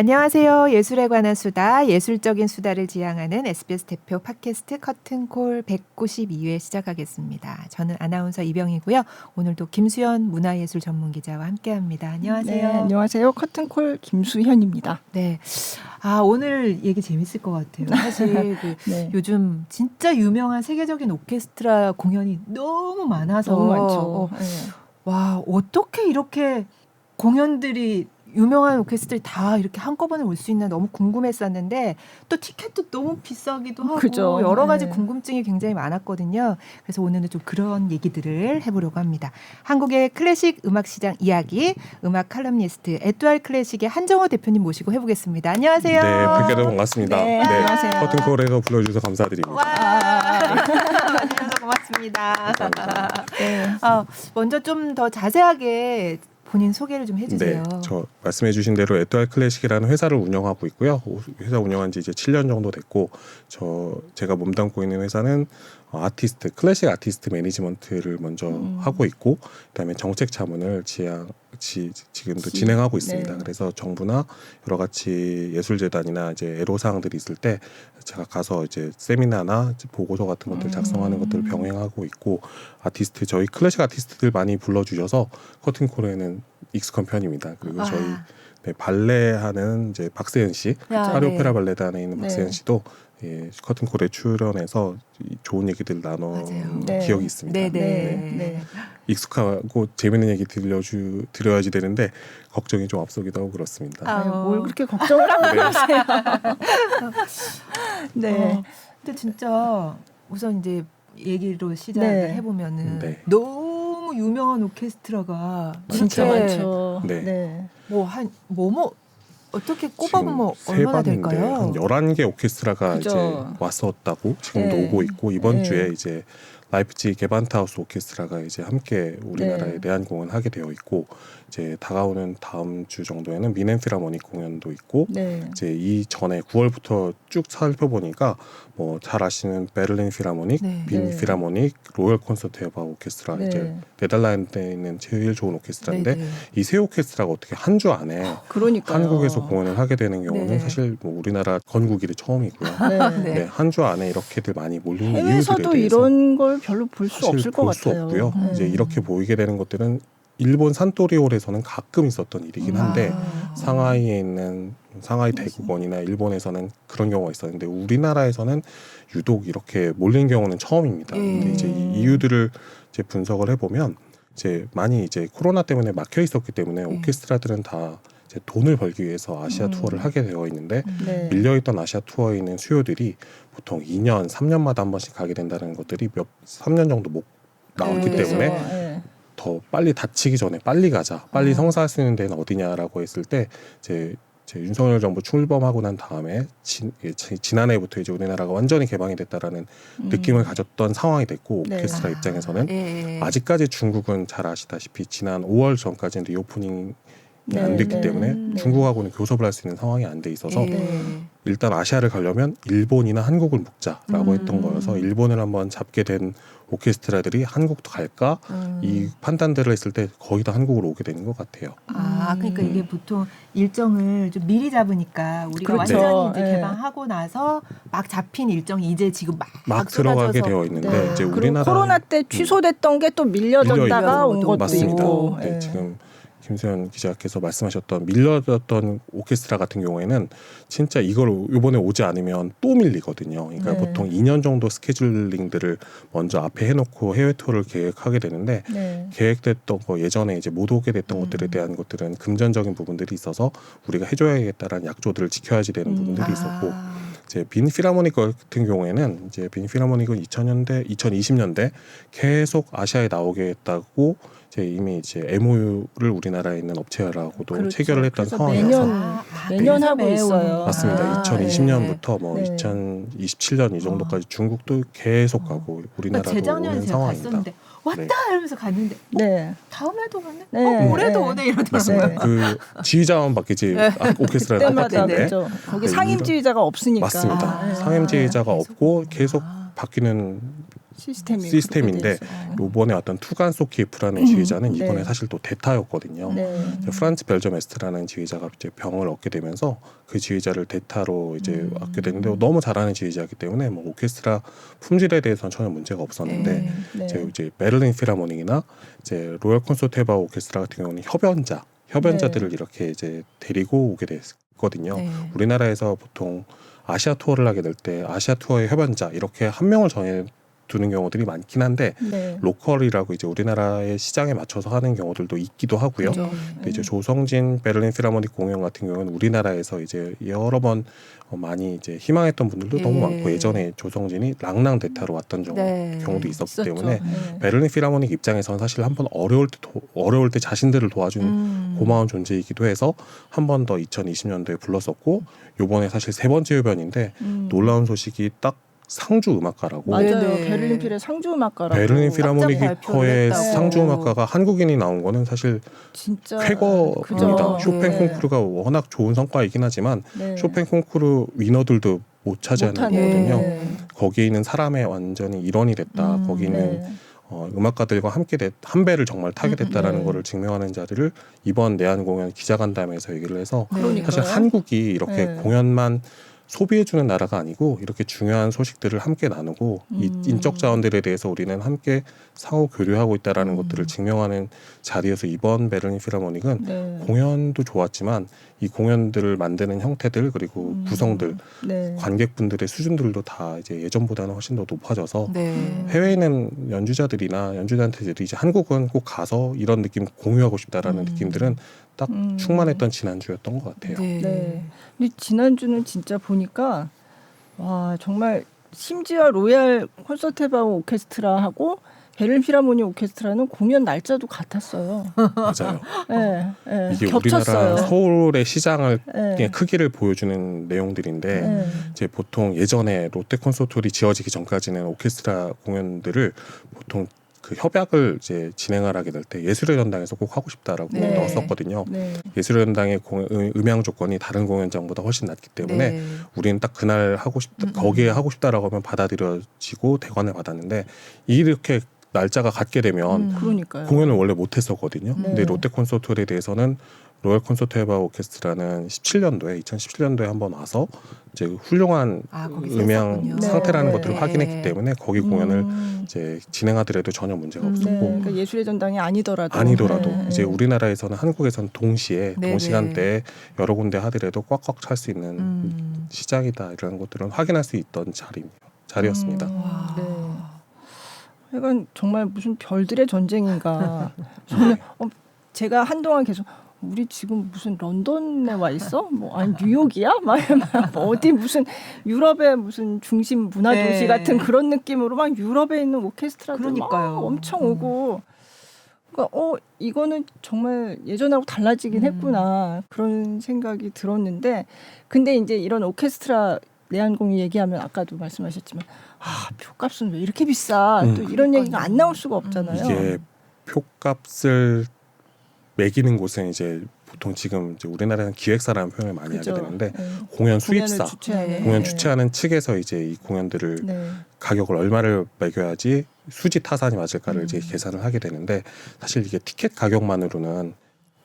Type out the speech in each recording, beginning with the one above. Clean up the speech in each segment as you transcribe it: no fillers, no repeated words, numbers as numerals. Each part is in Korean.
안녕하세요. 예술에 관한 수다, 예술적인 수다를 지향하는 SBS 대표 팟캐스트 커튼콜 192회 시작하겠습니다. 저는 아나운서 이병이고요. 오늘도 김수현 문화예술 전문기자와 함께합니다. 안녕하세요. 네, 안녕하세요. 커튼콜 김수현입니다. 네. 오늘 얘기 재밌을 것 같아요. 사실 네. 요즘 진짜 유명한 세계적인 오케스트라 공연이 너무 많아서 너무 많죠. 네. 와, 어떻게 이렇게 공연들이 유명한 오케스트라들이 다 이렇게 한꺼번에 올 수 있나 너무 궁금했었는데 또 티켓도 너무 비싸기도 하고 그죠. 여러 가지 네. 궁금증이 굉장히 많았거든요. 그래서 오늘은 좀 그런 얘기들을 해보려고 합니다. 한국의 클래식 음악 시장 이야기, 음악 칼럼니스트 에뚜알 클래식의 한정호 대표님 모시고 해보겠습니다. 안녕하세요. 네, 뵙게도 반갑습니다. 네, 안녕하세요. 커튼콜에서 불러주셔서 감사드립니다. 와주셔서 고맙습니다. 네. 먼저 좀 더 자세하게 본인 소개를 좀 해주세요. 네, 저 말씀해주신 대로 에뚜알 클래식이라는 회사를 운영하고 있고요. 회사 운영한 지 이제 7년 정도 됐고, 제가 몸담고 있는 회사는 클래식 아티스트 매니지먼트를 먼저 하고 있고, 그다음에 정책 자문을 지금도 진행하고 있습니다. 네. 그래서 정부나 여러 가지 예술재단이나 이제 애로사항들이 있을 때 제가 가서 이제 세미나나 보고서 같은 것들 작성하는 것들을 병행하고 있고, 저희 클래식 아티스트들 많이 불러주셔서 커튼콜에는 익숙한 편입니다. 그리고 저희 발레 하는 이제 박세현 씨, 파리오페라 발레단에 있는 박세현 씨도 커튼콜에 출연해서 좋은 얘기들 나눈 네. 기억이 있습니다. 네. 익숙하고 재밌는 얘기 드려야지 되는데 걱정이 좀 앞서기도 하고 그렇습니다. 뭘 그렇게 걱정을 하고 그러세요? 네. 근데 진짜 우선 이제 얘기로 시작을 해보면은 너무 유명한 오케스트라가 진짜 이렇게 많죠. 네. 어떻게 꼽아보면 얼마나 될까요? 한 11개 오케스트라가 그죠. 이제 왔었다고 지금도 네. 오고 있고, 이번 주에 이제 라이프치히 게반트하우스 오케스트라가 이제 함께 우리나라에 내한 공연하게 되어 있고, 이제 다가오는 다음 주 정도에는 미넨필하모닉 공연도 있고, 이제 이 전에 9월부터 쭉 살펴보니까 뭐 잘 아시는 베를린 필하모닉, 빈 필하모닉, 로열 콘서트 헤바 오케스트라, 이제 네덜란드에 있는 제일 좋은 오케스트라인데 이 세 오케스트라가 어떻게 한 주 안에 한국에서 공연을 하게 되는 경우는 사실 뭐 우리나라 건국 이래 처음이고요. 한 주 안에 이렇게들 많이 몰리는 이유들에 해외에서도 대해서 이런 걸 별로 볼 수 없을 것 볼수 같아요. 없고요. 이제 이렇게 보이게 되는 것들은 일본 산토리홀에서는 가끔 있었던 일이긴 한데, 상하이에 있는 상하이 대국원이나 일본에서는 그런 경우가 있었는데 우리나라에서는 유독 이렇게 몰린 경우는 처음입니다. 근데 이제 이 이유들을 이제 분석을 해보면 이제 많이 이제 코로나 때문에 막혀 있었기 때문에 오케스트라들은 다 이제 돈을 벌기 위해서 아시아 투어를 하게 되어 있는데 밀려있던 아시아 투어에 있는 수요들이 보통 2년, 3년마다 한 번씩 가게 된다는 것들이 3년 정도 못 나왔기 때문에 더 빨리 다치기 전에 빨리 가자, 빨리 성사할 수 있는 데는 어디냐라고 했을 때 이제 윤석열 정부 출범하고 난 다음에 지난해부터 이제 우리나라가 완전히 개방이 됐다라는 느낌을 가졌던 상황이 됐고, 오케스트라 입장에서는 아직까지 중국은 잘 아시다시피 지난 5월 전까지는 리오프닝이 안 됐기 때문에 중국하고는 교섭을 할 수 있는 상황이 안 돼 있어서 일단 아시아를 가려면 일본이나 한국을 묶자라고 했던 거여서 일본을 한번 잡게 된 오케스트라들이 한국도 갈까? 이 판단들을 했을 때 거의 다 한국으로 오게 되는 것 같아요. 그러니까 이게 보통 일정을 좀 미리 잡으니까 우리가 완전히 이제 개방하고 나서 막 잡힌 일정이 이제 지금 막 들어가게 되어 있는데 이제 우리나라 코로나 때 취소됐던 게 또 밀려졌다가 온 것도 맞습니다. 있고. 지금 김수현 기자께서 말씀하셨던 밀려졌던 오케스트라 같은 경우에는 진짜 이걸 이번에 오지 않으면 또 밀리거든요. 그러니까 보통 2년 정도 스케줄링들을 먼저 앞에 해놓고 해외 투어를 계획하게 되는데 계획됐던 거 예전에 이제 못 오게 됐던 것들에 대한 것들은 금전적인 부분들이 있어서 우리가 해줘야겠다라는 약조들을 지켜야지 되는 부분들이 있었고, 이제 빈 필하모닉 같은 경우에는 이제 빈 필하모닉은 2020년대 계속 아시아에 나오겠다고 이미 이제 MOU를 우리나라에 있는 업체라고도 체결을 했던 상황이어서 매년 하고 있어요. 맞습니다. 2020년부터 뭐 2027년 이 정도까지 중국도 계속 가고 우리나라도 오는 상황입니다. 갔었는데 왔다 이러면서 갔는데 다음에도 갔네? 올해도 오네 이러더라고요. 그 지휘자만 바뀌지 오케스트라가 바뀌는데 거기 상임 지휘자가 없으니까. 맞습니다. 상임 지휘자가 없고 계속 바뀌는 시스템인데 이번에 왔던 투간 소키프라는 지휘자는 이번에 네. 사실 또 대타였거든요. 네. 프란츠 벨점 에스트라는 지휘자가 이제 병을 얻게 되면서 그 지휘자를 대타로 이제 맡게 되는데 너무 잘하는 지휘자이기 때문에 뭐 오케스트라 품질에 대해서는 전혀 문제가 없었는데 네. 이제 베를린 필하모닉이나 이제 로열 콘서트헤바 오케스트라 같은 경우는 협연자들을 이렇게 이제 데리고 오게 됐거든요. 네. 우리나라에서 보통 아시아 투어를 하게 될 때 아시아 투어의 협연자 이렇게 한 명을 정해 두는 경우들이 많긴 한데 네. 로컬이라고 이제 우리나라의 시장에 맞춰서 하는 경우들도 있기도 하고요. 그렇죠. 근데 이제 조성진 베를린 필하모닉 공연 같은 경우는 우리나라에서 이제 여러 번 많이 이제 희망했던 분들도 예. 너무 많고 예전에 조성진이 랑랑 대타로 왔던 경우도 있었기 때문에 베를린 필하모닉 입장에서는 사실 한번 어려울 때 자신들을 도와준 고마운 존재이기도 해서 한 번 더 2020년도에 불렀었고 요번에 사실 세 번째 협연인데 놀라운 소식이 딱 상주 음악가라고 맞아요. 네네. 베를린 필의 상주 음악가라고. 베를린 필하모닉 깜짝 발표를 거의 했다고. 상주 음악가가 한국인이 나온 거는 사실 진짜 쾌거입니다. 그죠. 쇼팽 네. 콩쿠르가 워낙 좋은 성과이긴 하지만 네. 쇼팽 콩쿠르 위너들도 못 차지하는 못하네. 거거든요. 네. 거기에 있는 사람의 완전히 일원이 됐다. 거기 있는 네. 음악가들과 함께 한 배를 정말 타게 됐다라는 네. 거를 증명하는 자리를 이번 내한 공연 기자간담회에서 얘기를 해서 그러니까요. 사실 한국이 이렇게 네. 공연만 소비해주는 나라가 아니고 이렇게 중요한 소식들을 함께 나누고 이 인적 자원들에 대해서 우리는 함께 상호 교류하고 있다라는 것들을 증명하는 자리에서 이번 베를린 필하모닉은 네. 공연도 좋았지만 이 공연들을 만드는 형태들 그리고 구성들 네. 관객분들의 수준들도 다 이제 예전보다는 훨씬 더 높아져서 네. 해외에 있는 연주자들이나 연주단체들이 이제 한국은 꼭 가서 이런 느낌 공유하고 싶다라는 느낌들은 딱 충만했던 지난주였던 것 같아요. 네. 네. 근데 지난주는 진짜 보니까 와 정말 심지어 로얄 콘서트헤바 오케스트라하고 베를린 필하모닉 오케스트라는 공연 날짜도 같았어요. 맞아요. 네, 네. 이게 겹쳤어요. 우리나라 서울의 시장을 네. 그냥 크기를 보여주는 내용들인데 네. 이제 보통 예전에 롯데 콘서트홀이 지어지기 전까지는 오케스트라 공연들을 보통 그 협약을 이제 진행을 하게 될 때 예술의 전당에서 꼭 하고 싶다라고 네. 넣었었거든요. 네. 예술의 전당의 음향 조건이 다른 공연장보다 훨씬 낮기 때문에 네. 우리는 딱 그날 하고 싶다 거기에 하고 싶다라고 하면 받아들여지고 대관을 받았는데 이렇게 날짜가 같게 되면 그러니까요. 공연을 원래 못했었거든요. 네. 근데 롯데 콘서트홀에 대해서는 로열 콘서트헤바 오케스트라는 2017년도에 한번 와서 이제 훌륭한 거기 음향 썼었군요. 상태라는 네. 것들을 네. 확인했기 때문에 거기 공연을 이제 진행하더라도 전혀 문제가 네. 없었고 그러니까 예술의 전당이 아니더라도 아니더라도 이제 우리나라에서는 한국에서는 동시에 네, 동시간대에 여러 군데 하더라도 꽉꽉 찰 수 있는 시장이다 이런 것들은 확인할 수 있던 자리였습니다. 와. 네. 하여간 정말 무슨 별들의 전쟁인가. 저는 제가 한동안 계속 우리 지금 무슨 런던에 와 있어? 뭐 아니 뉴욕이야? 막 어디 무슨 유럽의 무슨 중심 문화 도시 네. 같은 그런 느낌으로 막 유럽에 있는 오케스트라들 막 그러니까요. 엄청 오고. 그러니까 이거는 정말 예전하고 달라지긴 했구나 그런 생각이 들었는데 근데 이제 이런 오케스트라 내한공연 얘기하면 아까도 말씀하셨지만 표값은 왜 이렇게 비싸 또 이런 얘기가 안 나올 수가 없잖아요. 이게 표값을 매기는 곳은 이제 보통 지금 이제 우리나라는 기획사라는 표현을 많이 그죠. 하게 되는데 네. 공연 수입사, 주최하는. 공연 네. 주최하는 측에서 이제 이 공연들을 네. 가격을 얼마를 매겨야지 수지 타산이 맞을까를 이제 계산을 하게 되는데 사실 이게 티켓 가격만으로는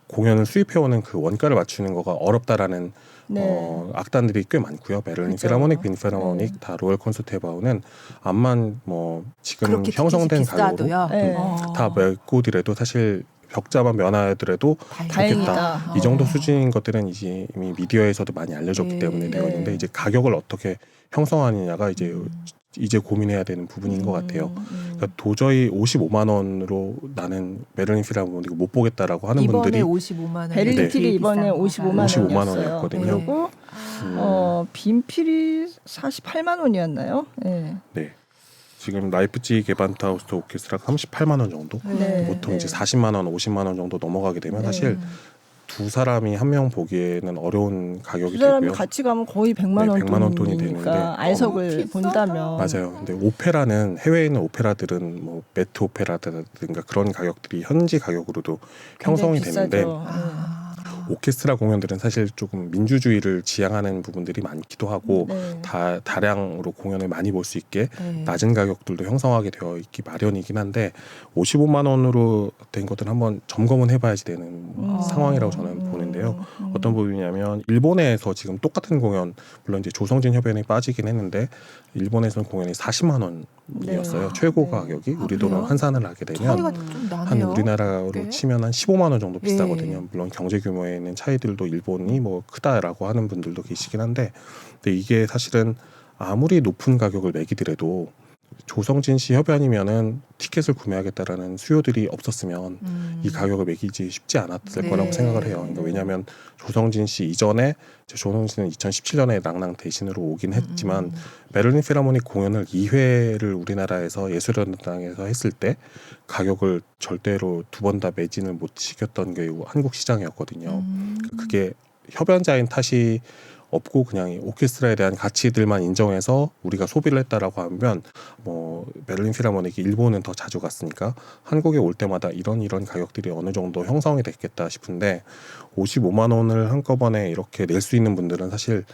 공연을 수입해오는 그 원가를 맞추는 거가 어렵다라는 네. 악단들이 꽤 많고요. 베를린 그죠. 필하모닉, 빈필하모닉 다 로열 콘서트헤바우는 암만 뭐 지금 그렇게 형성된 비싸도요. 가격으로 네. 다 메고더라도 사실 벽자만 면하더라도 다행이다. 이 정도 수준인 것들은 이제 이미 미디어에서도 많이 알려졌기 네. 때문에 되어 있는데 네. 이제 가격을 어떻게 형성하느냐가 이제 고민해야 되는 부분인 것 같아요. 그러니까 도저히 55만 원으로 나는 베를린 필하모닉 못 보겠다라고 하는 이번에 분들이 55만 원. 베를린 네. 필이 이번에 55만 55만 원이었어요. 원이었거든요. 그리고 빈필이 48만 원이었나요? 네. 네. 지금 라이프치히 게반트하우스 오케스트라가 38만 원 정도. 네. 보통 네. 이제 40만 원, 50만 원 정도 넘어가게 되면 사실 두 사람이 한 명 보기에는 어려운 가격이 두 사람이 되고요. 같이 가면 거의 100만 네, 원 100만 원 돈이 돈이니까 되는데 알석을 본다면 맞아요. 근데 오페라는 해외에 있는 오페라들은 뭐 매트 오페라든가 그런 가격들이 현지 가격으로도 형성이 굉장히 되는데 비싸죠. 오케스트라 공연들은 사실 조금 민주주의를 지향하는 부분들이 많기도 하고 네. 다량으로 공연을 많이 볼 수 있게 네. 낮은 가격들도 형성하게 되어 있기 마련이긴 한데 55만 원으로 된 것들은 한번 점검은 해봐야지 되는 상황이라고 저는 보는데요. 어떤 부분이냐면 일본에서 지금 똑같은 공연, 물론 이제 조성진 협연이 빠지긴 했는데 일본에서는 공연이 40만 원이었어요. 네. 최고 네. 가격이. 아, 우리 돈으로 그래요? 환산을 하게 되면 차이가 좀 한 나네요. 우리나라로 꽤. 치면 한 15만 원 정도 비싸거든요. 예. 물론 경제 규모에 있는 차이들도 일본이 뭐 크다라고 하는 분들도 계시긴 한데, 근데 이게 사실은 아무리 높은 가격을 매기더라도 조성진 씨 협연이면은 티켓을 구매하겠다라는 수요들이 없었으면 이 가격을 매기지 쉽지 않았을 네. 거라고 생각을 해요. 그러니까 왜냐하면 조성진 씨 이전에 조성진 씨는 2017년에 랑랑 대신으로 오긴 했지만 베를린 필하모닉 공연을 2회를 우리나라에서 예술연당에서 했을 때 가격을 절대로 두 번 다 매진을 못 시켰던 게 한국 시장이었거든요. 그게 협연자인 탓이 없고 그냥 이 오케스트라에 대한 가치들만 인정해서 우리가 소비를 했다라고 하면 뭐 베를린 필하모닉이 일본은 더 자주 갔으니까 한국에 올 때마다 이런 가격들이 어느 정도 형성이 됐겠다 싶은데 55만 원을 한꺼번에 이렇게 낼 수 있는 분들은 사실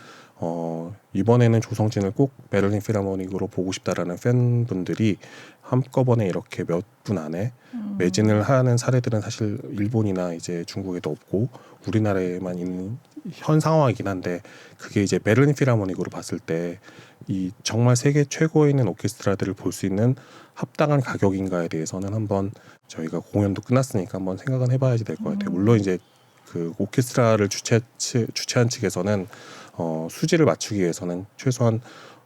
이번에는 조성진을 꼭 베를린 필하모닉으로 보고 싶다라는 팬분들이 한꺼번에 이렇게 몇 분 안에 매진을 하는 사례들은 사실 일본이나 이제 중국에도 없고 우리나라에만 있는 현 상황이긴 한데, 그게 이제 베를린 필하모닉으로 봤을 때 이 정말 세계 최고에 있는 오케스트라들을 볼 수 있는 합당한 가격인가에 대해서는 한번 저희가 공연도 끝났으니까 한번 생각은 해봐야지 될 것 같아요. 물론 이제 그 오케스트라를 주최한 측에서는 수지를 맞추기 위해서는 최소한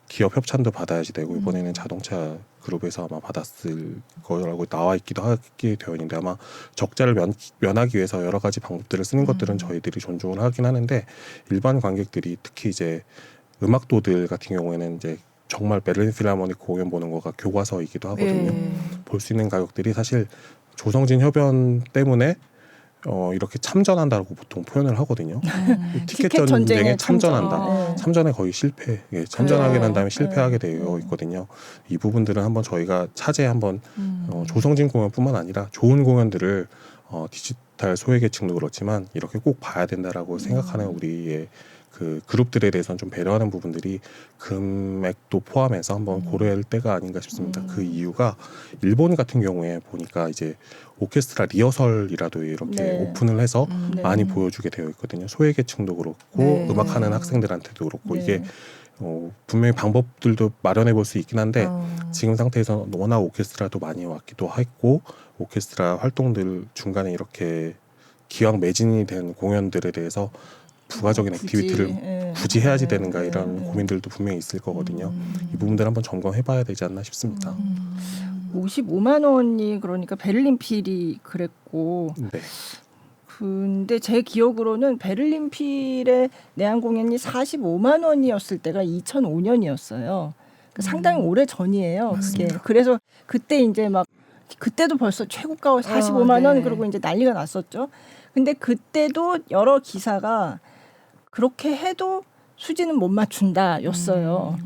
기업 협찬도 받아야지 되고, 이번에는 자동차 그룹에서 아마 받았을 거라고 나와 있기도 하게 되어 있는데, 아마 적자를 면하기 위해서 여러 가지 방법들을 쓰는 것들은 저희들이 존중을 하긴 하는데, 일반 관객들이 특히 이제 음악도들 같은 경우에는 이제 정말 베를린 필하모닉 공연 보는 거가 교과서이기도 하거든요. 볼 수 있는 가격들이 사실 조성진 협연 때문에 이렇게 참전한다고 보통 표현을 하거든요. 티켓 전쟁에 참전한다. 아. 참전에 거의 실패. 예, 참전하게 된 다음에 그래요. 실패하게 되어 있거든요. 이 부분들은 한번 저희가 차제에 한번 조성진 공연뿐만 아니라 좋은 공연들을 디지털 소외계층도 그렇지만 이렇게 꼭 봐야 된다라고 생각하는 우리의 그 그룹들에 대해서는 좀 배려하는 부분들이 금액도 포함해서 한번 고려할 때가 아닌가 싶습니다. 그 이유가 일본 같은 경우에 보니까 이제 오케스트라 리허설이라도 이렇게 네. 오픈을 해서 네. 많이 보여주게 되어 있거든요. 소외계층도 그렇고 네. 음악하는 학생들한테도 그렇고 네. 이게 분명히 방법들도 마련해 볼 수 있긴 한데 지금 상태에서 워낙 오케스트라도 많이 왔기도 했고 오케스트라 활동들 중간에 이렇게 기왕 매진이 된 공연들에 대해서 부가적인 액티비티를 굳이 해야지 되는가 이런 고민들도 분명히 있을 거거든요. 이 부분들 한번 점검해봐야 되지 않나 싶습니다. 55만 원이 그러니까 베를린 필이 그랬고, 네. 근데 제 기억으로는 베를린 필의 내한 공연이 45만 원이었을 때가 2005년이었어요. 상당히 오래 전이에요. 그게. 그래서 그때 이제 막 그때도 벌써 최고가 45만 원 네. 그러고 이제 난리가 났었죠. 근데 그때도 여러 기사가 그렇게 해도 수지는 못 맞춘다였어요.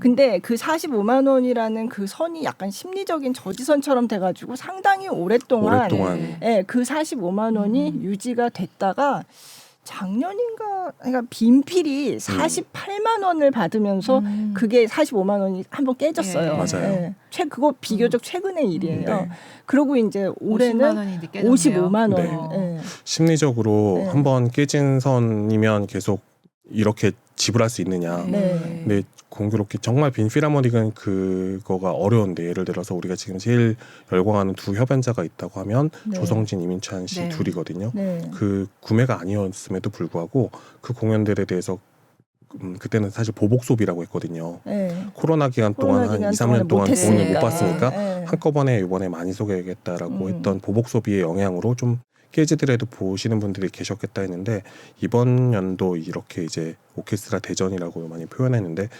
근데 그 45만 원이라는 그 선이 약간 심리적인 저지선처럼 돼가지고 상당히 오랫동안 예, 그 45만 원이 유지가 됐다가 작년인가 그러니까 빈필이 48만 원을 받으면서 그게 45만 원이 한번 깨졌어요. 예. 맞아요. 예. 그거 비교적 최근의 일이에요. 네. 그리고 이제 올해는 55만 원. 네. 예. 심리적으로 네. 한번 깨진 선이면 계속 이렇게 지불할 수 있느냐. 네. 근데 공교롭게 정말 빈 필하모닉은 그거가 어려운데, 예를 들어서 우리가 지금 제일 열광하는 두 협연자가 있다고 하면 네. 조성진, 이민찬 씨 네. 둘이거든요. 네. 그 구매가 아니었음에도 불구하고 그 공연들에 대해서 그때는 사실 보복 소비라고 했거든요. 네. 코로나 기간 동안 한 2, 3년 동안 돈을 못 받으니까 네. 한꺼번에 이번에 많이 소개하겠다라고 했던 보복 소비의 영향으로 좀 깨지더라도 보시는 분들이 계셨겠다 했는데, 이번 연도 이렇게 이제 오케스트라 대전이라고 많이 표현했는데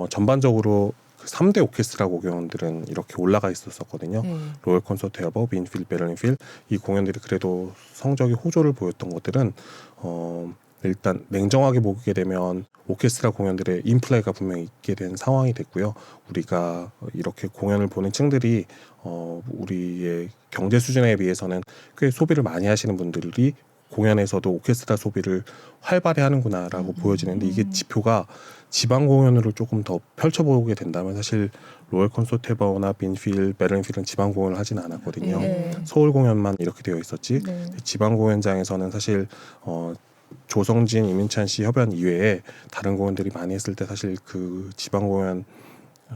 전반적으로 그 3대 오케스트라 공연들은 이렇게 올라가 있었거든요. 로열 콘서트 앨범, 빈필, 베를린 필, 이 공연들이 그래도 성적이 호조를 보였던 것들은 일단 냉정하게 보게 되면 오케스트라 공연들의 인플레가 분명히 있게 된 상황이 됐고요. 우리가 이렇게 공연을 보는 층들이 우리의 경제 수준에 비해서는 꽤 소비를 많이 하시는 분들이 공연에서도 오케스트라 소비를 활발히 하는구나라고 보여지는데 이게 지표가 지방 공연으로 조금 더 펼쳐보게 된다면 사실 로열 콘서트해버나 빈필, 베른필은 지방 공연을 하진 않았거든요. 네. 서울 공연만 이렇게 되어 있었지 네. 지방 공연장에서는 사실 조성진, 이민찬 씨 협연 이외에 다른 공연들이 많이 했을 때 사실 그 지방 공연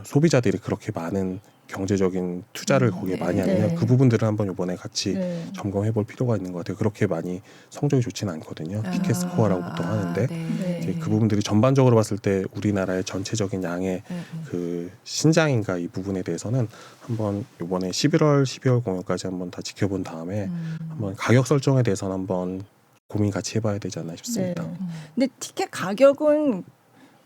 소비자들이 그렇게 많은 경제적인 투자를 거기에 많이 하느냐 네. 그 부분들을 한번 이번에 같이 네. 점검해 볼 필요가 있는 것 같아요. 그렇게 많이 성적이 좋지는 않거든요. 아, 티켓 스코어라고 보통 하는데 네. 이제 그 부분들이 전반적으로 봤을 때 우리나라의 전체적인 양의 그 신장인가 이 부분에 대해서는 한번 이번에 11월, 12월 공연까지 한번 다 지켜본 다음에 한번 가격 설정에 대해서는 한번 고민 같이 해봐야 되지 않나 싶습니다. 네. 근데 티켓 가격은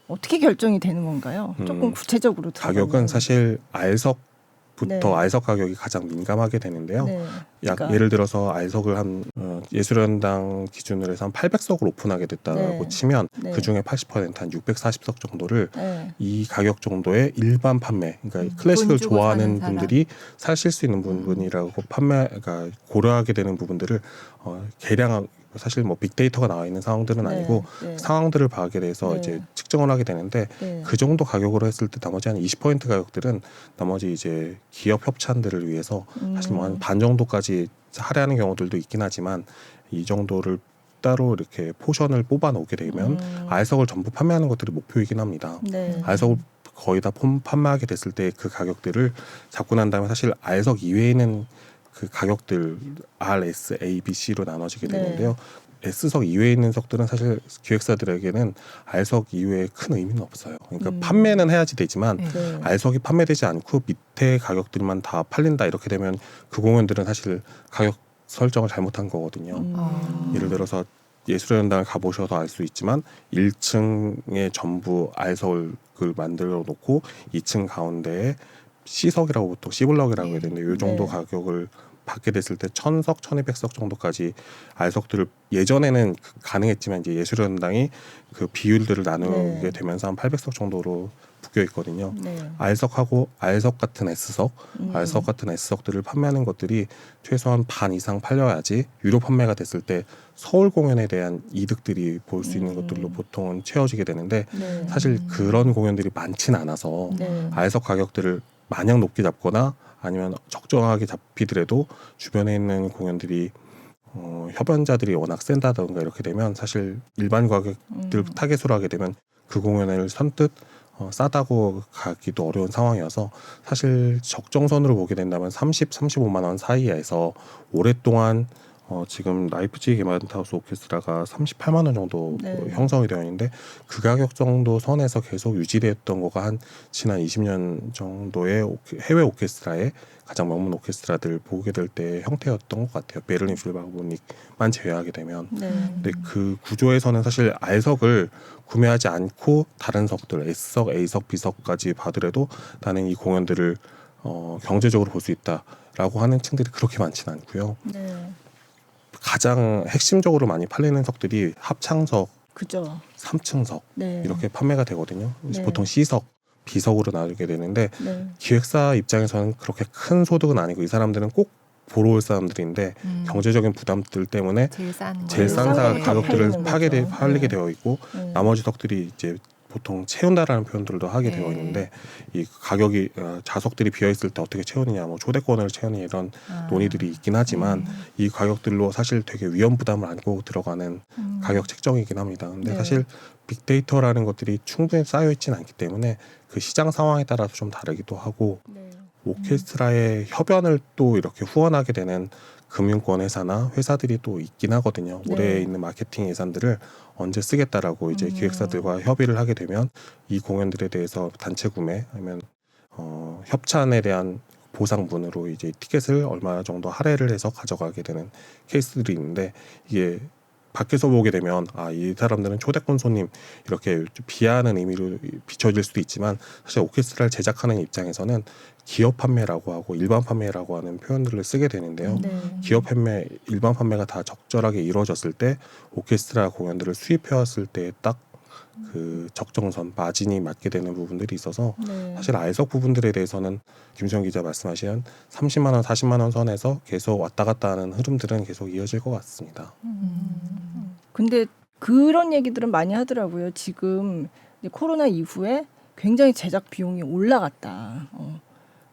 어떻게 결정이 되는 건가요? 조금 구체적으로 가격은 들어가면. 사실 알석부터 네. 알석 가격이 가장 민감하게 되는데요. 네. 약 그러니까 예를 들어서 알석을 한 예술연당 기준으로 해서 한 800석을 오픈하게 됐다고 네. 치면 네. 그 중에 80%한 640석 정도를 네. 이 가격 정도의 일반 판매, 그러니까 클래식을 돈 주고 좋아하는 사는 사람. 분들이 사실 수 있는 부분이라고 판매가 고려하게 되는 부분들을 계량 사실 뭐 빅데이터가 나와 있는 상황들은 네. 아니고 네. 상황들을 파악에 대해서 네. 이제 측정을 하게 되는데 네. 그 정도 가격으로 했을 때 나머지 한 20% 가격들은 나머지 이제 기업 협찬들을 위해서 사실 뭐 한 반 정도까지 할애하는 경우들도 있긴 하지만 이 정도를 따로 이렇게 포션을 뽑아 놓게 되면 알석을 전부 판매하는 것들이 목표이긴 합니다. 네. 알석을 거의 다 판매하게 됐을 때 그 가격들을 잡고 난 다음에 사실 알석 이외에는 그 가격들 R, S, A, B, C로 나눠지게 네. 되는데요. S석 이외에 있는 석들은 사실 기획사들에게는 R석 이외에 큰 의미는 없어요. 그러니까 판매는 해야지 되지만 네. 네. R석이 판매되지 않고 밑에 가격들만 다 팔린다 이렇게 되면 그 공연들은 사실 가격 설정을 잘못한 거거든요. 예를 들어서 예술연당을 가보셔서 알 수 있지만 1층에 전부 R석을 만들어 놓고 2층 가운데에 C석이라고 보통 C블럭이라고 해야 되는데 이 정도 네. 가격을 받게 됐을 때 1000석, 1200석 정도까지 R석들을 예전에는 가능했지만 이제 예술연당이 그 비율들을 나누게 네. 되면서 한 800석 정도로 묶여 있거든요. 네. R석하고 R석 같은 S석, R석 같은 S석들을 판매하는 것들이 최소한 반 이상 팔려야지 유료 판매가 됐을 때 서울 공연에 대한 이득들이 볼 수 있는 것들로 보통은 채워지게 되는데 네. 사실 그런 공연들이 많진 않아서 네. R석 가격들을 마냥 높게 잡거나 아니면 적정하게 잡히더라도 주변에 있는 공연들이 협연자들이 워낙 센다던가 이렇게 되면 사실 일반 가격들 타겟으로 하게 되면 그 공연을 선뜻 싸다고 가기도 어려운 상황이어서 사실 적정선으로 보게 된다면 30, 35만 원 사이에서 오랫동안 지금 라이프치히 게마른트하우스 오케스트라가 38만 원 정도 네. 형성이 되어 있는데 그 가격 정도 선에서 계속 유지됐던 거가 한 지난 20년 정도의 해외 오케스트라의 가장 명문 오케스트라들 보게 될 때 형태였던 것 같아요. 베를린 필하모닉만 제외하게 되면. 네. 근데 그 구조에서는 사실 R석을 구매하지 않고 다른 석들 S석, A석, B석까지 봐더라도 나는 이 공연들을 경제적으로 볼 수 있다라고 하는 층들이 그렇게 많지는 않고요. 네. 가장 핵심적으로 많이 팔리는 석들이 합창석, 그죠. 3층석 네. 이렇게 판매가 되거든요. 네. 보통 C석, B석으로 나누게 되는데 네. 기획사 입장에서는 그렇게 큰 소득은 아니고 이 사람들은 꼭 보러 올 사람들인데 경제적인 부담들 때문에 제일 싼 제일 싼 싼 가격들을 거죠. 팔리는 거죠. 팔리게 네. 되어 있고 네. 나머지 석들이 이제 보통 채운다라는 표현들도 하게 네. 되어 있는데 이 가격이 좌석들이 비어 있을 때 어떻게 채우느냐, 뭐 초대권을 채우느냐 이런 논의들이 있긴 하지만 이 가격들로 사실 되게 위험 부담을 안고 들어가는 가격 책정이긴 합니다. 근데 네. 사실 빅데이터라는 것들이 충분히 쌓여 있지는 않기 때문에 그 시장 상황에 따라서 좀 다르기도 하고 네. 오케스트라의 협연을 또 이렇게 후원하게 되는 금융권 회사나 회사들이 또 있긴 하거든요. 네. 올해 있는 마케팅 예산들을 언제 쓰겠다라고 이제 기획사들과 협의를 하게 되면 이 공연들에 대해서 단체 구매 아니면 협찬에 대한 보상분으로 이제 티켓을 얼마 정도 할애를 해서 가져가게 되는 케이스들이 있는데 이게 밖에서 보게 되면 이 사람들은 초대권 손님 이렇게 비하하는 의미로 비춰질 수도 있지만 사실 오케스트라를 제작하는 입장에서는 기업 판매라고 하고 일반 판매라고 하는 표현들을 쓰게 되는데요. 네. 기업 판매, 일반 판매가 다 적절하게 이루어졌을 때 오케스트라 공연들을 수입해 왔을 때 딱 그 적정선 마진이 맞게 되는 부분들이 있어서 네. 사실 알석 부분들에 대해서는 김수영 기자 말씀하신 30만 원, 40만 원 선에서 계속 왔다 갔다 하는 흐름들은 계속 이어질 것 같습니다. 근데 그런 얘기들은 많이 하더라고요. 지금 이제 코로나 이후에 굉장히 제작 비용이 올라갔다.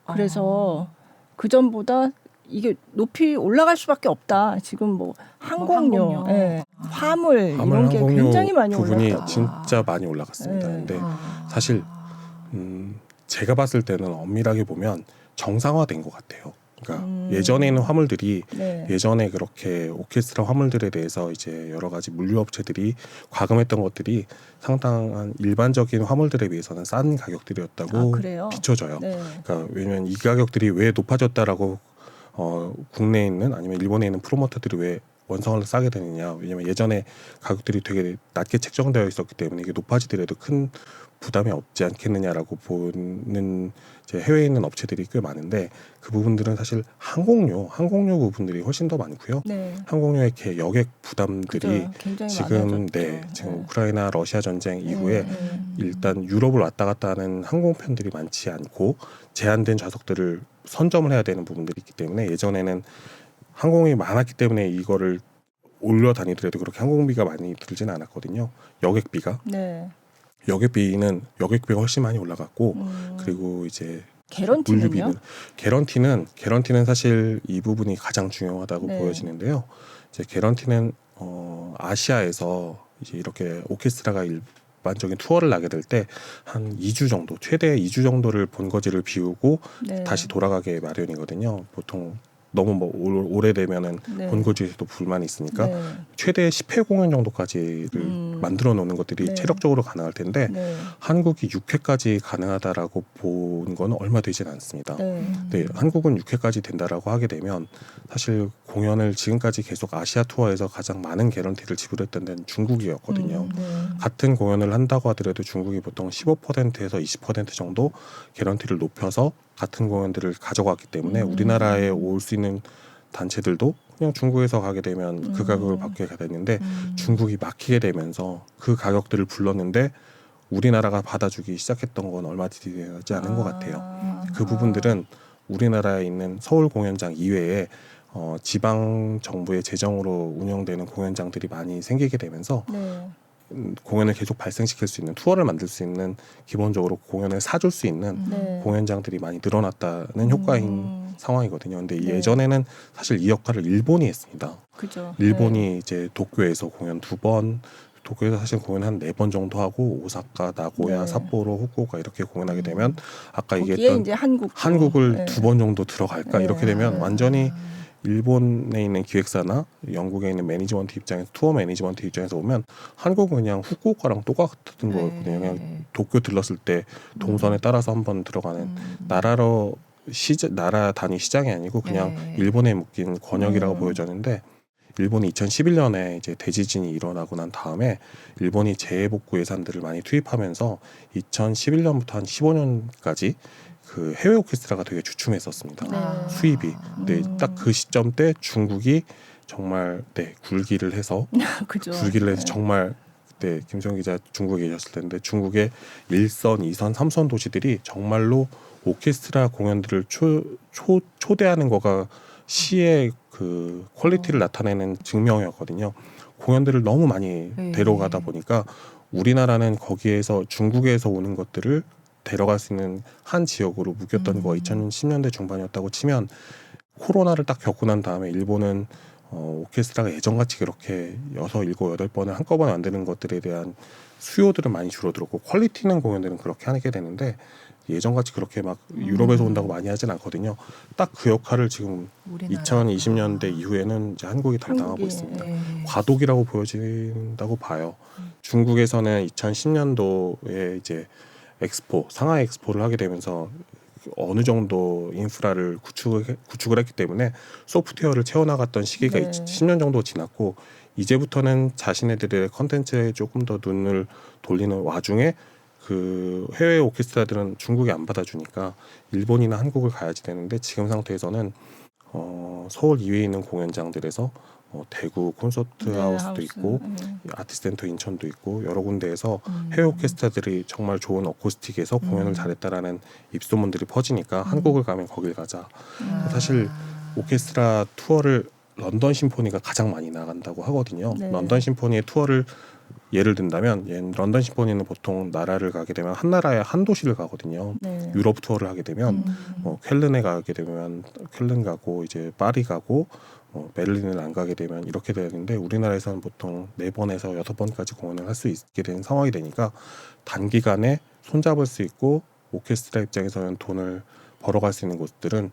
그래서 그 전보다 이게 높이 올라갈 수밖에 없다. 지금 뭐 항공료, 항공료. 예, 화물 이런 게 항공료 굉장히 많이 부분이 올랐다. 진짜 많이 올라갔습니다. 네. 근데 사실 제가 봤을 때는 엄밀하게 보면 정상화된 것 같아요. 그러니까 예전에는 화물들이 네. 예전에 그렇게 오케스트라 화물들에 대해서 이제 여러 가지 물류업체들이 과금했던 것들이 상당한 일반적인 화물들에 비해서는 싼 가격들이었다고 아, 그래요? 비춰져요. 네. 그러니까 왜냐하면 이 가격들이 왜 높아졌다라고 국내에 있는 아니면 일본에 있는 프로모터들이 왜 원성을 싸게 되느냐. 왜냐하면 예전에 가격들이 되게 낮게 책정되어 있었기 때문에 이게 높아지더라도 큰 부담이 없지 않겠느냐라고 보는 이제 해외에 있는 업체들이 꽤 많은데 그 부분들은 사실 항공료 부분들이 훨씬 더 많고요. 네. 항공료의 여객 부담들이 그죠. 굉장히 지금 많아졌죠. 지금 우크라이나 러시아 전쟁 이후에 네. 일단 유럽을 왔다 갔다 하는 항공편들이 많지 않고 제한된 좌석들을 선점을 해야 되는 부분들이 있기 때문에 예전에는 항공이 많았기 때문에 이거를 올려 다니더라도 그렇게 항공비가 많이 들지는 않았거든요. 여객비가 여객비가 훨씬 많이 올라갔고 그리고 이제 개런티는요? 개런티는 사실 이 부분이 가장 중요하다고 네. 보여지는데요. 이제 개런티는 아시아에서 이제 이렇게 오케스트라가 일반적인 투어를 나게 될 때 한 2주 정도 최대 2주 정도를 본거지를 비우고 네. 다시 돌아가게 마련이거든요. 보통 너무 뭐 오래되면은 네. 본거지에서도 불만이 있으니까 네. 최대 10회 공연 정도까지를 만들어 놓는 것들이 네. 체력적으로 가능할 텐데 네. 한국이 6회까지 가능하다라고 본 건 얼마 되진 않습니다. 네. 네, 한국은 6회까지 된다라고 하게 되면 사실 공연을 지금까지 계속 아시아 투어에서 가장 많은 개런티를 지불했던 데는 중국이었거든요. 네. 같은 공연을 한다고 하더라도 중국이 보통 15%에서 20% 정도 개런티를 높여서 같은 공연들을 가져갔기 때문에 우리나라에 올 수 있는 단체들도 그냥 중국에서 가게 되면 그 가격을 받게 됐는데 중국이 막히게 되면서 그 가격들을 불렀는데 우리나라가 받아주기 시작했던 건 얼마 되지 않은 것 같아요. 그 부분들은 우리나라에 있는 서울 공연장 이외에 지방 정부의 재정으로 운영되는 공연장들이 많이 생기게 되면서 네. 공연을 계속 발생시킬 수 있는 투어를 만들 수 있는 기본적으로 공연을 사줄 수 있는 네. 공연장들이 많이 늘어났다는 효과인 상황이거든요. 근데 네. 예전에는 사실 이 역할을 일본이 했습니다. 그죠. 일본이 이제 도쿄에서 공연 2번, 도쿄에서 사실 공연 한 4번 정도 하고 오사카, 나고야, 네. 삿포로, 후쿠오카 이렇게 공연하게 되면 아까 거기에 얘기했던 이제 한국을 한국을 2번 정도 들어갈까 네. 이렇게 되면 네. 완전히 일본에 있는 기획사나 영국에 있는 매니지먼트 입장에서 투어 매니지먼트 입장에서 보면 한국은 그냥 후쿠오카랑 똑같은 거거든요. 그냥 도쿄 들렀을 때 동선에 따라서 한번 들어가는 나라 단위 시장이 아니고 그냥 네. 일본에 묶인 권역이라고 보여졌는데 일본이 2011년에 이제 대지진이 일어나고 난 다음에 일본이 재복구 예산들을 많이 투입하면서 2011년부터 한 15년까지 그 해외 오케스트라가 되게 주춤했었습니다. 네. 수입이. 근데 딱 그 시점 때 중국이 정말 굴기를 해서 그죠. 정말 그때 김수영 기자 중국에 계셨을 텐데 중국의 1선, 2선, 3선 도시들이 정말로 오케스트라 공연들을 초대하는 거가 시의 그 퀄리티를 나타내는 증명이었거든요. 공연들을 너무 많이 데려가다 보니까 우리나라는 거기에서 중국에서 오는 것들을 데려갈 수 있는 한 지역으로 묶였던 거가 2010년대 중반이었다고 치면 코로나를 딱 겪고 난 다음에 일본은 오케스트라가 예전같이 그렇게 6, 7, 8번을 한꺼번에 만드는 것들에 대한 수요들은 많이 줄어들었고 퀄리티 있는 공연들은 그렇게 하게 되는데 예전같이 그렇게 막 유럽에서 온다고 많이 하진 않거든요. 딱 그 역할을 지금 2020년대 이후에는 이제 한국이 담당하고 있습니다. 과도기라고 보여진다고 봐요. 중국에서는 2010년도에 이제 상하이 엑스포를 하게 되면서 어느 정도 인프라를 구축을 했기 때문에 소프트웨어를 채워나갔던 시기가 10년 정도 지났고 이제부터는 자신네들의 컨텐츠에 조금 더 눈을 돌리는 와중에 그 해외 오케스트라들은 중국이 안 받아주니까 일본이나 한국을 가야지 되는데 지금 상태에서는 서울 이외에 있는 공연장들에서 대구 콘서트 하우스도 있고 아티스트 센터 인천도 있고 여러 군데에서 해외 오케스트라들이 정말 좋은 어쿠스틱에서 공연을 잘했다라는 입소문들이 퍼지니까 한국을 가면 거길 가자. 사실 오케스트라 투어를 런던 심포니가 가장 많이 나간다고 하거든요. 네. 런던 심포니의 투어를 예를 든다면 런던 심포니는 보통 나라를 가게 되면 한 나라에 한 도시를 가거든요. 네. 유럽 투어를 하게 되면 쾰른에 가게 되면 쾰른 가고 이제 파리 가고 베를린을 안 가게 되면 이렇게 되는데 우리나라에서는 보통 4번에서 6번까지 공연을 할 수 있게 되는 상황이 되니까 단기간에 손잡을 수 있고 오케스트라 입장에서는 돈을 벌어갈 수 있는 곳들은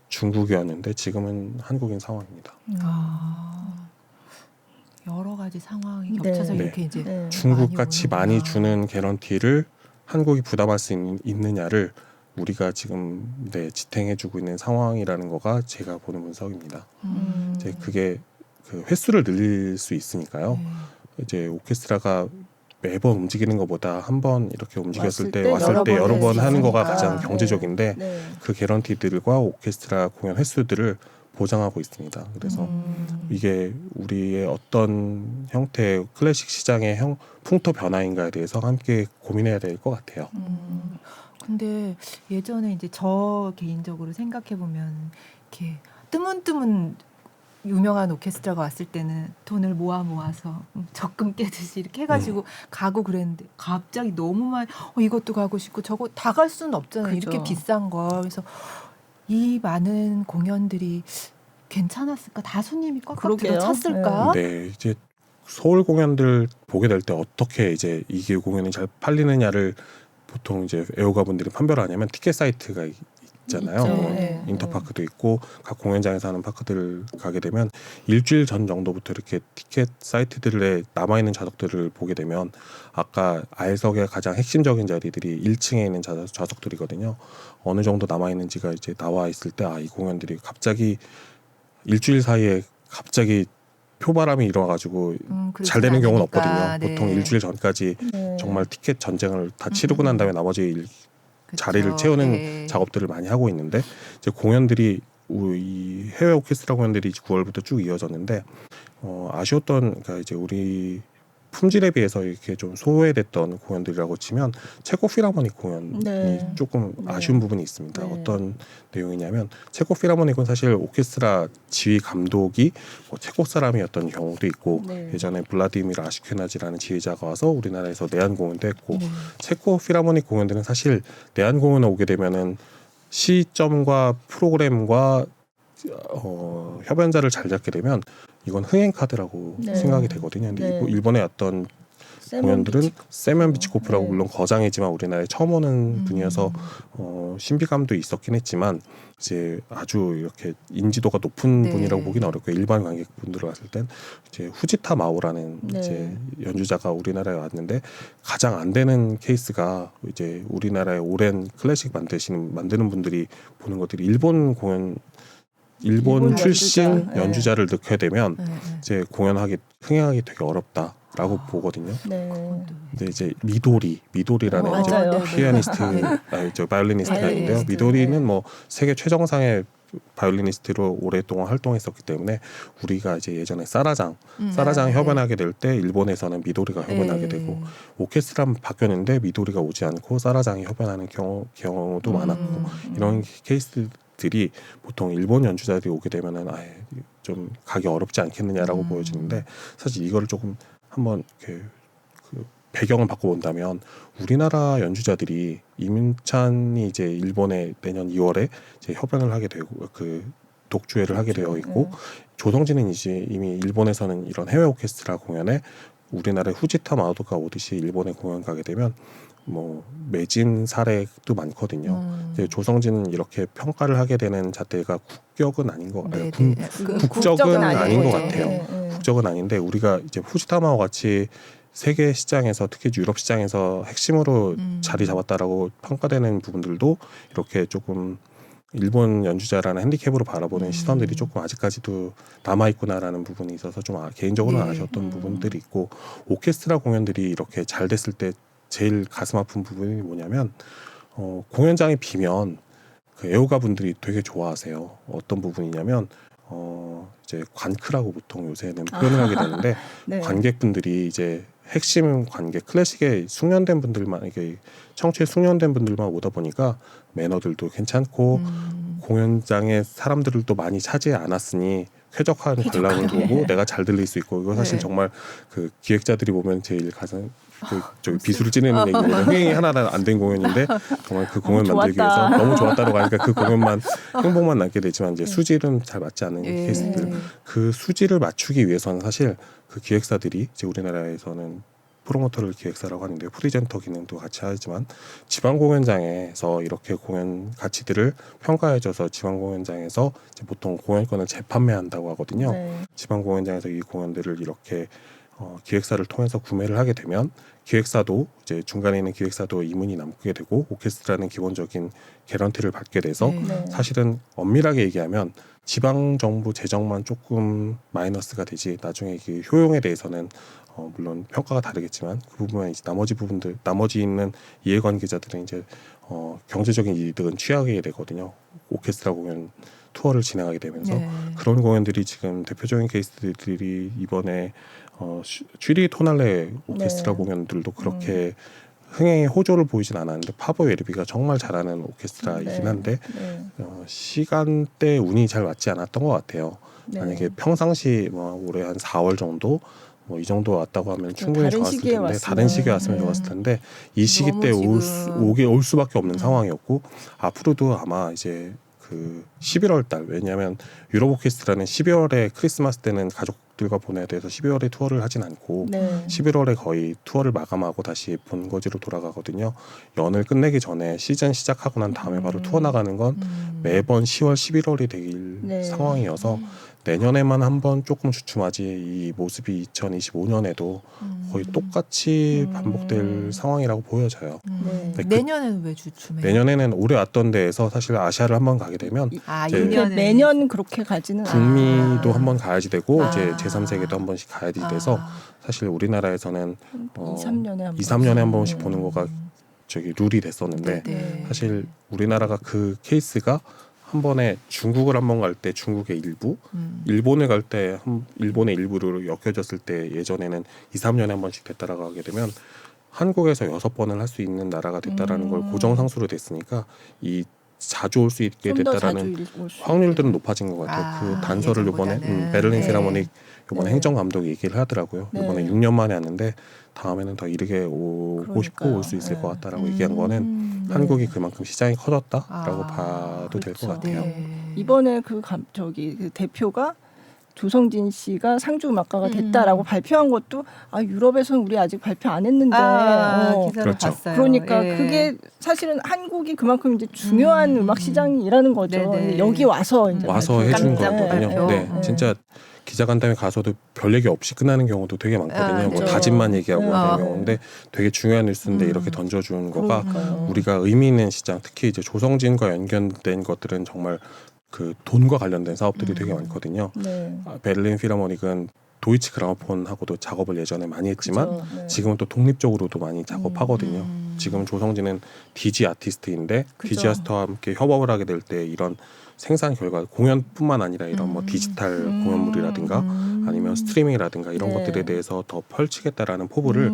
중국이었는데 지금은 한국인 상황입니다. 여러 가지 상황이 네. 겹쳐서 네. 이렇게 이제 네. 중국같이 많이 오는구나. 주는 개런티를 한국이 부담할 수 있느냐를 우리가 지금 지탱해주고 있는 상황이라는 거가 제가 보는 분석입니다. 이제 그게 그 횟수를 늘릴 수 있으니까요. 네. 이제 오케스트라가 매번 움직이는 것보다 한 번 이렇게 움직였을 때 왔을 왔을 때 때 여러 번 하는 거가 있으니까. 가장 경제적인데 네. 그 개런티들과 오케스트라 공연 횟수들을 보장하고 있습니다. 그래서 이게 우리의 어떤 형태의 클래식 시장의 풍토 변화인가에 대해서 함께 고민해야 될 것 같아요. 근데 예전에 이제 저 개인적으로 생각해 보면 이렇게 뜨문뜨문 유명한 오케스트라가 왔을 때는 돈을 모아서 적금 깨듯이 이렇게 해가지고 가고 그랬는데 갑자기 너무 많이 이것도 가고 싶고 저거 다 갈 수는 없잖아요. 그죠. 이렇게 비싼 거. 그래서 이 많은 공연들이 괜찮았을까? 다 손님이 꽉꽉 그러게요. 들어찼을까? 네, 이제 서울 공연들 보게 될 때 어떻게 이제 이게 공연이 잘 팔리느냐를 보통 이제 애호가분들이 판별을 하냐면 티켓 사이트가 있잖아요. 있죠. 뭐 네. 인터파크도 있고 각 공연장에서 하는 파크들 가게 되면 일주일 전 정도부터 이렇게 티켓 사이트들에 남아있는 좌석들을 보게 되면 아까 R석의 가장 핵심적인 자리들이 1층에 있는 좌석들이거든요. 어느 정도 남아있는지가 이제 나와 있을 때 이 공연들이 갑자기 일주일 사이에 갑자기 표바람이 일어나가지고 잘 되는 경우는 없거든요. 네. 보통 일주일 전까지 네. 정말 티켓 전쟁을 다 치르고 난 다음에 나머지 자리를 채우는 작업들을 많이 하고 있는데 이제 공연들이 이 해외 오케스트라 공연들이 9월부터 쭉 이어졌는데 아쉬웠던 그러니까 이제 우리 품질에 비해서 이렇게 좀 소외됐던 공연들이라고 치면 체코 필하모닉 공연이 네. 조금 네. 아쉬운 부분이 있습니다. 네. 어떤 내용이냐면 체코 필하모닉은 사실 오케스트라 지휘 감독이 체코 사람이었던 경우도 있고 네. 예전에 블라디미르 아시케나지라는 지휘자가 와서 우리나라에서 내한 공연도 했고 네. 체코 필하모닉 공연들은 사실 내한 공연에 오게 되면은 시점과 프로그램과 협연자를 잘 잡게 되면 이건 흥행 카드라고 네. 생각이 되거든요. 근데 네. 일본의 어떤 공연들은 세면 비치코프라고 물론 거장이지만 우리나라에 처음 오는 분이어서 신비감도 있었긴 했지만 이제 아주 이렇게 인지도가 높은 네. 분이라고 보기는 어렵고 일반 관객분들을 봤을 땐 이제 후지타 마오라는 네. 이제 연주자가 우리나라에 왔는데 가장 안 되는 케이스가 이제 우리나라에 오랜 클래식 만드는 분들이 보는 것들이 일본 일본 출신 연주자. 연주자를 넣게 되면 네. 이제 흥행하기 되게 어렵다라고 보거든요. 네. 근데 이제 미도리라는 이제 맞아요. 네. 피아니스트, 바이올리니스트가 네. 있는데요. 네. 미도리는 뭐 세계 최정상의 바이올리니스트로 오랫동안 활동했었기 때문에 우리가 이제 예전에 사라장 협연하게 될 때 일본에서는 미도리가 협연하게 되고 오케스트라 바뀌었는데 미도리가 오지 않고 사라장이 협연하는 경우도 많았고 이런 케이스들이 보통 일본 연주자들이 오게 되면은 좀 가기 어렵지 않겠느냐라고 보여지는데 사실 이거를 조금 한번 그 배경을 바꿔본다면 우리나라 연주자들이 이민찬이 이제 일본에 내년 2월에 이제 협연을 하게 되고 그 독주회를 하게 되어 있고 조성진은 이제 이미 일본에서는 이런 해외 오케스트라 공연에 우리나라의 후지타 마오도가 오듯이 일본에 공연 가게 되면 뭐 매진 사례도 많거든요. 이제 조성진은 이렇게 평가를 하게 되는 잣대가 국격은 아닌 거 네, 아니, 네. 국적은 아닌 것 거죠. 같아요. 네. 국적은 아닌데 우리가 이제 후지타마와 같이 세계 시장에서 특히 유럽 시장에서 핵심으로 자리 잡았다라고 평가되는 부분들도 이렇게 조금 일본 연주자라는 핸디캡으로 바라보는 시선들이 조금 아직까지도 남아있구나라는 부분이 있어서 좀 개인적으로는 네. 아쉬웠던 부분들이 있고 오케스트라 공연들이 이렇게 잘 됐을 때 제일 가슴 아픈 부분이 뭐냐면 공연장이 비면 그 애호가 분들이 되게 좋아하세요. 어떤 부분이냐면 이제 관크라고 보통 요새는 표현을 하게 되는데 네. 관객분들이 이제 핵심 관객 클래식에 숙련된 분들만 이게 청취에 숙련된 분들만 오다 보니까 매너들도 괜찮고 공연장에 사람들을 또 많이 차지 않았으니 쾌적한 관람을 보고 내가 잘 들릴 수 있고 이거 사실 네. 정말 그 기획자들이 보면 제일 가장 그 저기 비수를 찌르는 얘기거든요. 흥행이 하나도 안 된 공연인데 정말 그 공연 너무 만들기 좋았다. 위해서 너무 좋았다고 하니까 그 공연만 행복만 남게 되지만 이제 수질은 잘 맞지 않는 예. 케이스들 그 수질을 맞추기 위해서는 사실 그 기획사들이 이제 우리나라에서는 프로모터를 기획사라고 하는데 프리젠터 기능도 같이 하지만 지방 공연장에서 이렇게 공연 가치들을 평가해줘서 지방 공연장에서 이제 보통 공연권을 재판매한다고 하거든요. 네. 지방 공연장에서 이 공연들을 이렇게 기획사를 통해서 구매를 하게 되면 기획사도 이제 중간에 있는 기획사도 이문이 남게 되고 오케스트라는 기본적인 개런티를 받게 돼서 네. 네. 사실은 엄밀하게 얘기하면 지방 정부 재정만 조금 마이너스가 되지 나중에 그 효용에 대해서는 물론 평가가 다르겠지만 그 부분은 이제 나머지 부분들 나머지 있는 이해관계자들은 이제 경제적인 이득은 취하게 되거든요. 오케스트라 공연 투어를 진행하게 되면서 네. 그런 공연들이 지금 대표적인 케이스들이 이번에 쥐리 토날레 오케스트라 네. 공연들도 그렇게 흥행에 호조를 보이진 않았는데 파보 웨르비가 정말 잘하는 오케스트라이긴 한데 네. 시간대 운이 잘 맞지 않았던 것 같아요. 네. 만약에 평상시 뭐 올해 한 4월 정도 뭐 이 정도 왔다고 하면 충분히 다른 좋았을 시기에 텐데 왔으면. 다른 시기에 왔으면 네. 좋았을 텐데 이 시기 너무 때 지금 올 수밖에 없는 상황이었고 앞으로도 아마 이제 그 11월 달 왜냐하면 유럽 오케스트라는 12월에 크리스마스 때는 가족들과 보내야 돼서 12월에 투어를 하진 않고 네. 11월에 거의 투어를 마감하고 다시 본거지로 돌아가거든요. 연을 끝내기 전에 시즌 시작하고 난 다음에 바로 투어 나가는 건 매번 10월, 11월이 될 네. 상황이어서 내년에만 한번 조금 주춤하지 이 모습이 2025년에도 거의 똑같이 반복될 상황이라고 보여져요. 네. 네, 내년에는 왜 주춤해요? 내년에는 올해 왔던 데에서 사실 아시아를 한번 가게 되면 아, 이제 이렇게 2년에 매년 그렇게 가지는 북미도 아. 한번 가야지 되고 아. 이제 제3세계도 한 번씩 가야지 돼서 사실 우리나라에서는 2, 3년에 한 2, 3년에 한 번씩. 번씩 보는 거가 저기 룰이 됐었는데 네. 사실 우리나라가 그 케이스가 한 번에 중국을 한번 갈 때 중국의 일부, 일본을 갈 때 일본의 일부로 엮여졌을 때 예전에는 2, 3년에 한 번씩 됐다라고 하게 되면 한국에서 6번을 할 수 있는 나라가 됐다라는 걸 고정상수로 됐으니까 이 자주 올 수 있게 좀 더 됐다라는 자주 올수 확률들은 높아진 것 같아요. 아, 그 단서를 이번에 예전보다는. 베를린 네. 필하모닉 이번에 네. 행정감독이 얘기를 하더라고요. 네. 이번에 6년 만에 왔는데 다음에는 더 이르게 오고 싶고 그러니까요. 올 수 있을 네. 것 같다라고 얘기한 거는 네. 한국이 그만큼 시장이 커졌다라고 아, 봐도 될 것 그렇죠. 같아요. 네. 이번에 그 대표가 조성진 씨가 상주 음악가가 됐다라고 발표한 것도 유럽에서는 우리 아직 발표 안 했는데 기사를 그렇죠. 봤어요. 그러니까 예. 그게 사실은 한국이 그만큼 이제 중요한 음악 시장이라는 거죠. 네네. 여기 와서 이제 와서 발표를 해준 깜짝 거거든요. 발표. 네, 진짜 기자간담회 가서도 별 얘기 없이 끝나는 경우도 되게 많거든요. 아, 뭐 그렇죠. 다짐만 얘기하고 네. 그런 경우인데 되게 중요한 뉴스인데 이렇게 던져주는 거가 그러니까요. 우리가 의미 있는 시장, 특히 이제 조성진과 연결된 것들은 정말 그 돈과 관련된 사업들이 되게 많거든요. 네. 베를린 필하모닉은 도이치 그라모폰하고도 작업을 예전에 많이 했지만 그렇죠. 네. 지금은 또 독립적으로도 많이 작업하거든요. 지금 조성진은 DJ 아티스트인데 그죠. DJ 아티스트와 함께 협업을 하게 될 때 이런 생산 결과 공연뿐만 아니라 이런 뭐 디지털 공연물이라든가 아니면 스트리밍이라든가 이런 네. 것들에 대해서 더 펼치겠다라는 포부를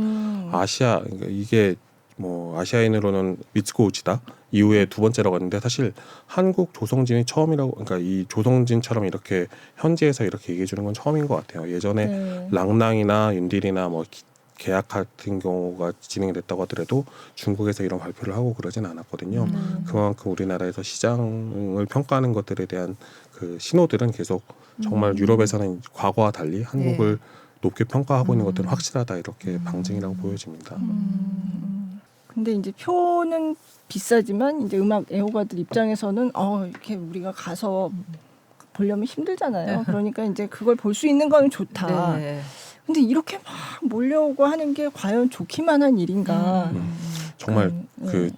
아시아 그러니까 이게 뭐 아시아인으로는 미츠코우치다 이후에 두 번째라고 하는데 사실 한국 조성진이 처음이라고 그러니까 이 조성진처럼 이렇게 현지에서 이렇게 얘기해 주는 건 처음인 것 같아요. 예전에 네. 랑랑이나 윤딜이나 뭐 계약 같은 경우가 진행됐다고 하더라도 중국에서 이런 발표를 하고 그러진 않았거든요. 그만큼 우리나라에서 시장을 평가하는 것들에 대한 그 신호들은 계속 정말 유럽에서는 과거와 달리 한국을 높게 평가하고 있는 것들은 확실하다 이렇게 방증이라고 보여집니다. 근데 이제 표는 비싸지만 이제 음악 애호가들 입장에서는 이렇게 우리가 가서 보려면 힘들잖아요. 그러니까 이제 그걸 볼 수 있는 건 좋다. 네. 근데 이렇게 막 몰려오고 하는 게 과연 좋기만 한 일인가? 정말 그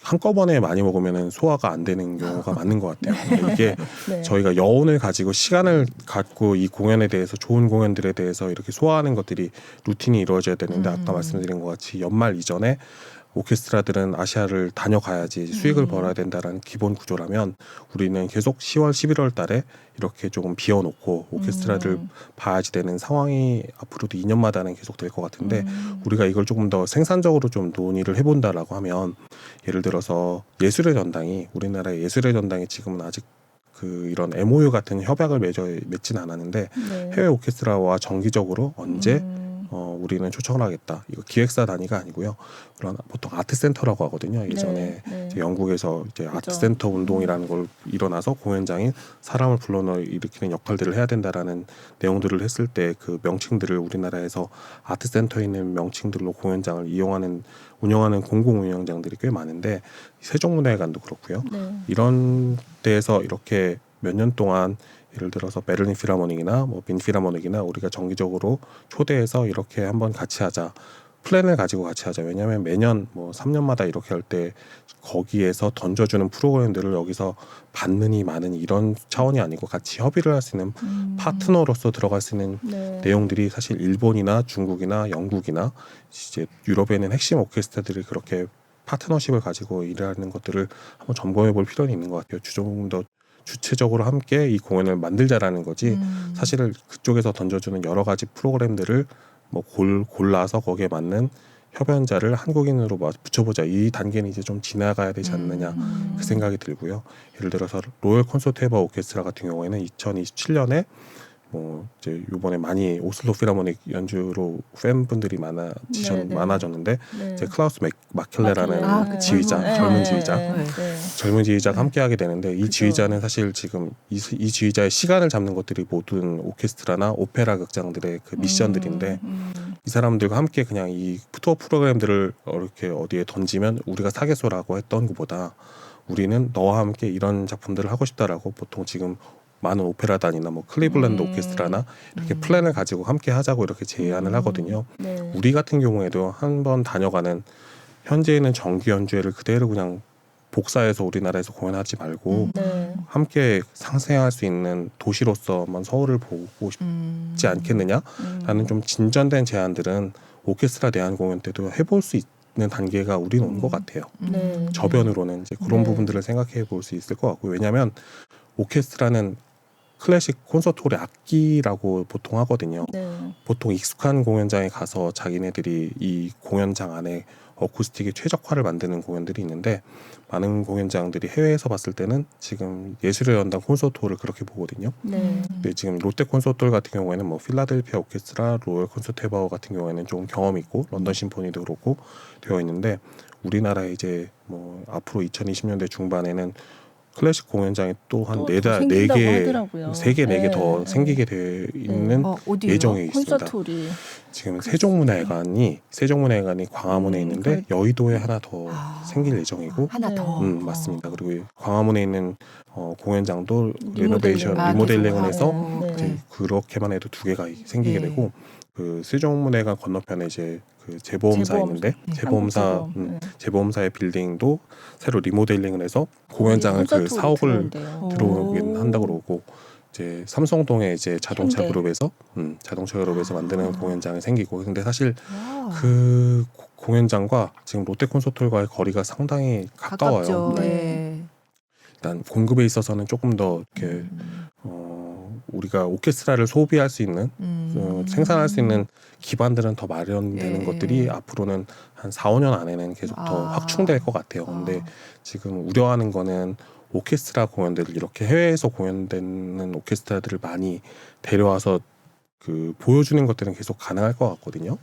한꺼번에 많이 먹으면 소화가 안 되는 경우가 많은 것 같아요. 그러니까 이게 네. 저희가 여운을 가지고 시간을 갖고 이 공연에 대해서 좋은 공연들에 대해서 이렇게 소화하는 것들이 루틴이 이루어져야 되는데 아까 말씀드린 것 같이 연말 이전에 오케스트라들은 아시아를 다녀가야지 수익을 벌어야 된다라는 기본 구조라면 우리는 계속 10월, 11월 달에 이렇게 조금 비워놓고 오케스트라를 봐야지 되는 상황이 앞으로도 2년마다는 계속 될 것 같은데 우리가 이걸 조금 더 생산적으로 좀 논의를 해본다라고 하면 예를 들어서 예술의 전당이 우리나라의 예술의 전당이 지금은 아직 그 이런 MOU 같은 협약을 맺진 않았는데 네. 해외 오케스트라와 정기적으로 언제 우리는 초청을 하겠다. 이거 기획사 단위가 아니고요. 그런 보통 아트센터라고 하거든요. 예전에 네. 이제 영국에서 이제 그렇죠. 아트센터 운동이라는 걸 일어나서 공연장이 사람을 불러일으키는 역할들을 해야 된다라는 내용들을 했을 때 그 명칭들을 우리나라에서 아트센터에 있는 명칭들로 공연장을 운영하는 공공운영장들이 꽤 많은데 세종문화회관도 그렇고요. 네. 이런 데에서 이렇게 몇 년 동안 예를 들어서 베를린 필하모닉이나 뭐 빈 필하모닉이나 우리가 정기적으로 초대해서 이렇게 한번 같이 하자. 플랜을 가지고 같이 하자. 왜냐하면 매년 뭐 3년마다 이렇게 할 때 거기에서 던져주는 프로그램들을 여기서 받느니 마느니 이런 차원이 아니고 같이 협의를 할 수 있는 파트너로서 들어갈 수 있는 네. 내용들이 사실 일본이나 중국이나 영국이나 이제 유럽에 있는 핵심 오케스트라들이 그렇게 파트너십을 가지고 일하는 것들을 한번 점검해 볼 필요는 있는 것 같아요. 좀 더 주체적으로 함께 이 공연을 만들자라는 거지 사실은 그쪽에서 던져주는 여러 가지 프로그램들을 뭐 골라서 거기에 맞는 협연자를 한국인으로 붙여보자. 이 단계는 이제 좀 지나가야 되지 않느냐 그 생각이 들고요. 예를 들어서 로열 콘서트 헤버 오케스트라 같은 경우에는 2027년에 뭐 이제 이번에 많이 오슬로 필하모닉 연주로 팬분들이 많아졌는데 네. 이제 클라우스 마켈레라는 그쵸. 지휘자, 젊은 지휘자, 네. 젊은 지휘자가 함께하게 되는데 이 그쵸. 지휘자는 사실 지금 이 지휘자의 시간을 잡는 것들이 모든 오케스트라나 오페라 극장들의 그 미션들인데 이 사람들과 함께 그냥 이 투어 프로그램들을 이렇게 어디에 던지면 우리가 사겠소라고 했던 것보다 우리는 너와 함께 이런 작품들을 하고 싶다라고 보통 지금 많은 오페라단이나 뭐 클리블랜드 오케스트라나 이렇게 플랜을 가지고 함께 하자고 이렇게 제안을 하거든요. 네. 우리 같은 경우에도 한번 다녀가는 현재 있는 정기 연주회를 그대로 그냥 복사해서 우리나라에서 공연하지 말고 네. 함께 상생할 수 있는 도시로서만 서울을 보고 싶지 않겠느냐라는 좀 진전된 제안들은 오케스트라 내한 공연 때도 해볼 수 있는 단계가 우리는 온 것 같아요. 네. 저변으로는 이제 그런 네. 부분들을 생각해 볼 수 있을 것 같고 왜냐하면 오케스트라는 클래식 콘서트홀의 악기라고 보통 하거든요. 네. 보통 익숙한 공연장에 가서 자기네들이 이 공연장 안에 어쿠스틱의 최적화를 만드는 공연들이 있는데 많은 공연장들이 해외에서 봤을 때는 지금 예술의 전당 콘서트홀을 그렇게 보거든요. 네. 근데 지금 롯데 콘서트홀 같은 경우에는 뭐 필라델피아 오케스트라, 로열 콘서트 헤버 같은 경우에는 좀 경험이 있고 런던 심포니도 그렇고 되어 있는데 우리나라에 이제 뭐 앞으로 2020년대 중반에는 클래식 공연장이 또 한 또 네 더 생긴다고 개, 하더라고요. 3개, 4개 더 네. 생기게 돼 있는 어디요? 예정에 있습니다. 콘서트홀이 지금 세종문화회관이 광화문에 있는데 여의도에 하나 더 생길 예정이고 하나 네. 더. 맞습니다. 그리고 광화문에 있는 공연장도 리모델링. 리모델링을 아, 해서 계속 이제 그렇게만 해도 2개가 생기게 네. 되고 그 세종문화회관 건너편에 이제 그 재보험사 있는데 재보험사 네. 재보험사의 빌딩도 새로 리모델링을 해서 공연장을 그 콘서트홀이 4억을 들어온대요. 들어오긴 한다고 그러고 이제 삼성동에 이제 자동차 현대. 그룹에서 만드는 공연장이 생기고 근데 사실 와. 그 공연장과 지금 롯데 콘서트홀과의 거리가 상당히 가까워요. 가깝죠. 네. 네. 일단 공급에 있어서는 조금 더 이렇게 우리가 오케스트라를 소비할 수 있는 생산할 수 있는 기반들은 더 마련되는 예. 것들이 앞으로는 한 4, 5년 안에는 계속 더 확충될 것 같아요. 근데 지금 우려하는 거는 오케스트라 공연들을 이렇게 해외에서 공연되는 오케스트라들을 많이 데려와서 그 보여주는 것들은 계속 가능할 것 같거든요.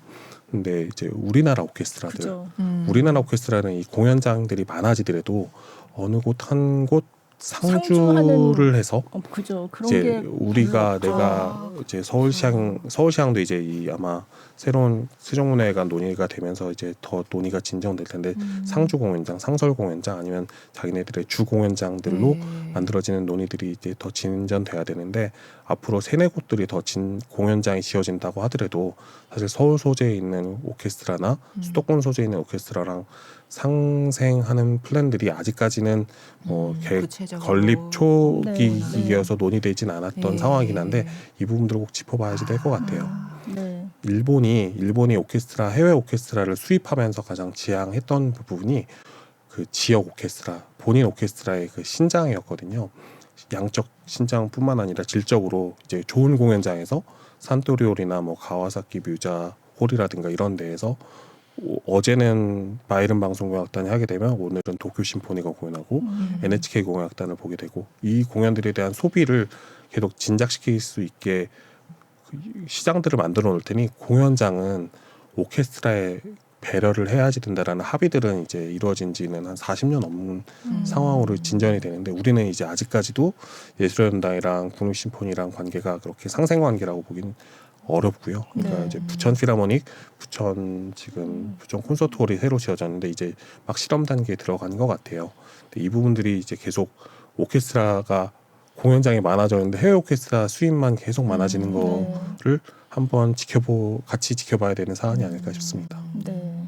근데 이제 우리나라 오케스트라들, 그죠. 우리나라 오케스트라는 이 공연장들이 많아지더라도 어느 곳 한 곳 상주하는- 상주를 해서 그죠. 그런 이제 게 우리가 별로 내가 이제 서울시향도 이제 이 아마 새로운 세종문화회관 논의가 되면서 이제 더 논의가 진정될 텐데 상주 공연장, 상설 공연장 아니면 자기네들의 주 공연장들로 만들어지는 논의들이 이제 더 진전돼야 되는데 앞으로 3-4곳들이 더 공연장이 지어진다고 하더라도 사실 서울 소재에 있는 오케스트라나 수도권 소재에 있는 오케스트라랑 상생하는 플랜들이 아직까지는 뭐 구체적으로. 건립 초기이어서 네. 논의되진 않았던 네. 상황이긴 한데 이 부분들을 꼭 짚어봐야지 될 것 같아요. 네. 일본이 오케스트라 해외 오케스트라를 수입하면서 가장 지향했던 부분이 그 지역 오케스트라 본인 오케스트라의 그 신장이었거든요. 양적 신장뿐만 아니라 질적으로 이제 좋은 공연장에서 산토리홀이나 뭐 가와사키 뮤자 홀이라든가 이런 데에서 어제는 바이른 방송공연악단이 하게 되면 오늘은 도쿄 심포니가 공연하고 NHK 공연악단을 보게 되고 이 공연들에 대한 소비를 계속 진작시킬 수 있게 시장들을 만들어 놓을 테니 공연장은 오케스트라에 배려를 해야지 된다라는 합의들은 이제 이루어진 지는 한 40년 넘는 상황으로 진전이 되는데 우리는 이제 아직까지도 예술연당이랑 국립심포니랑 관계가 그렇게 상생 관계라고 보기는 어렵고요. 그러니까 네. 이제 부천 필하모닉, 부천 콘서트홀이 새로 지어졌는데 이제 막 실험 단계에 들어간 것 같아요. 근데 이 부분들이 이제 계속 오케스트라가 공연장이 많아졌는데 해외 오케스트라 수입만 계속 많아지는 거를 한번 같이 지켜봐야 되는 사안이 아닐까 싶습니다. 네.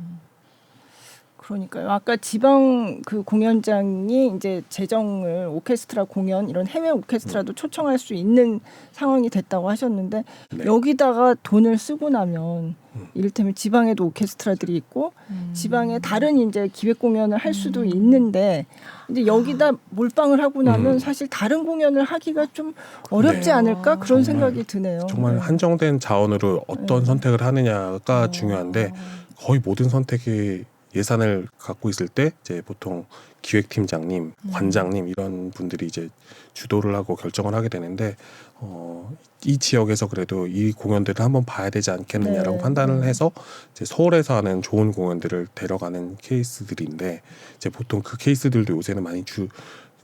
그러니까요. 아까 지방 그 공연장이 이제 재정을 오케스트라 공연 이런 해외 오케스트라도 초청할 수 있는 상황이 됐다고 하셨는데 네. 여기다가 돈을 쓰고 나면 이를테면 지방에도 오케스트라들이 있고 지방에 다른 이제 기획 공연을 할 수도 있는데 이제 여기다 몰빵을 하고 나면 사실 다른 공연을 하기가 좀 어렵지 네. 않을까 그런 정말, 생각이 드네요. 정말 네. 한정된 자원으로 어떤 선택을 하느냐가 중요한데 거의 모든 선택이 예산을 갖고 있을 때 이제 보통 기획팀장님, 관장님 이런 분들이 이제 주도를 하고 결정을 하게 되는데 이 지역에서 그래도 이 공연들을 한번 봐야 되지 않겠느냐라고 네, 판단을 네. 해서 이제 서울에서 하는 좋은 공연들을 데려가는 케이스들인데 이제 보통 그 케이스들도 요새는 많이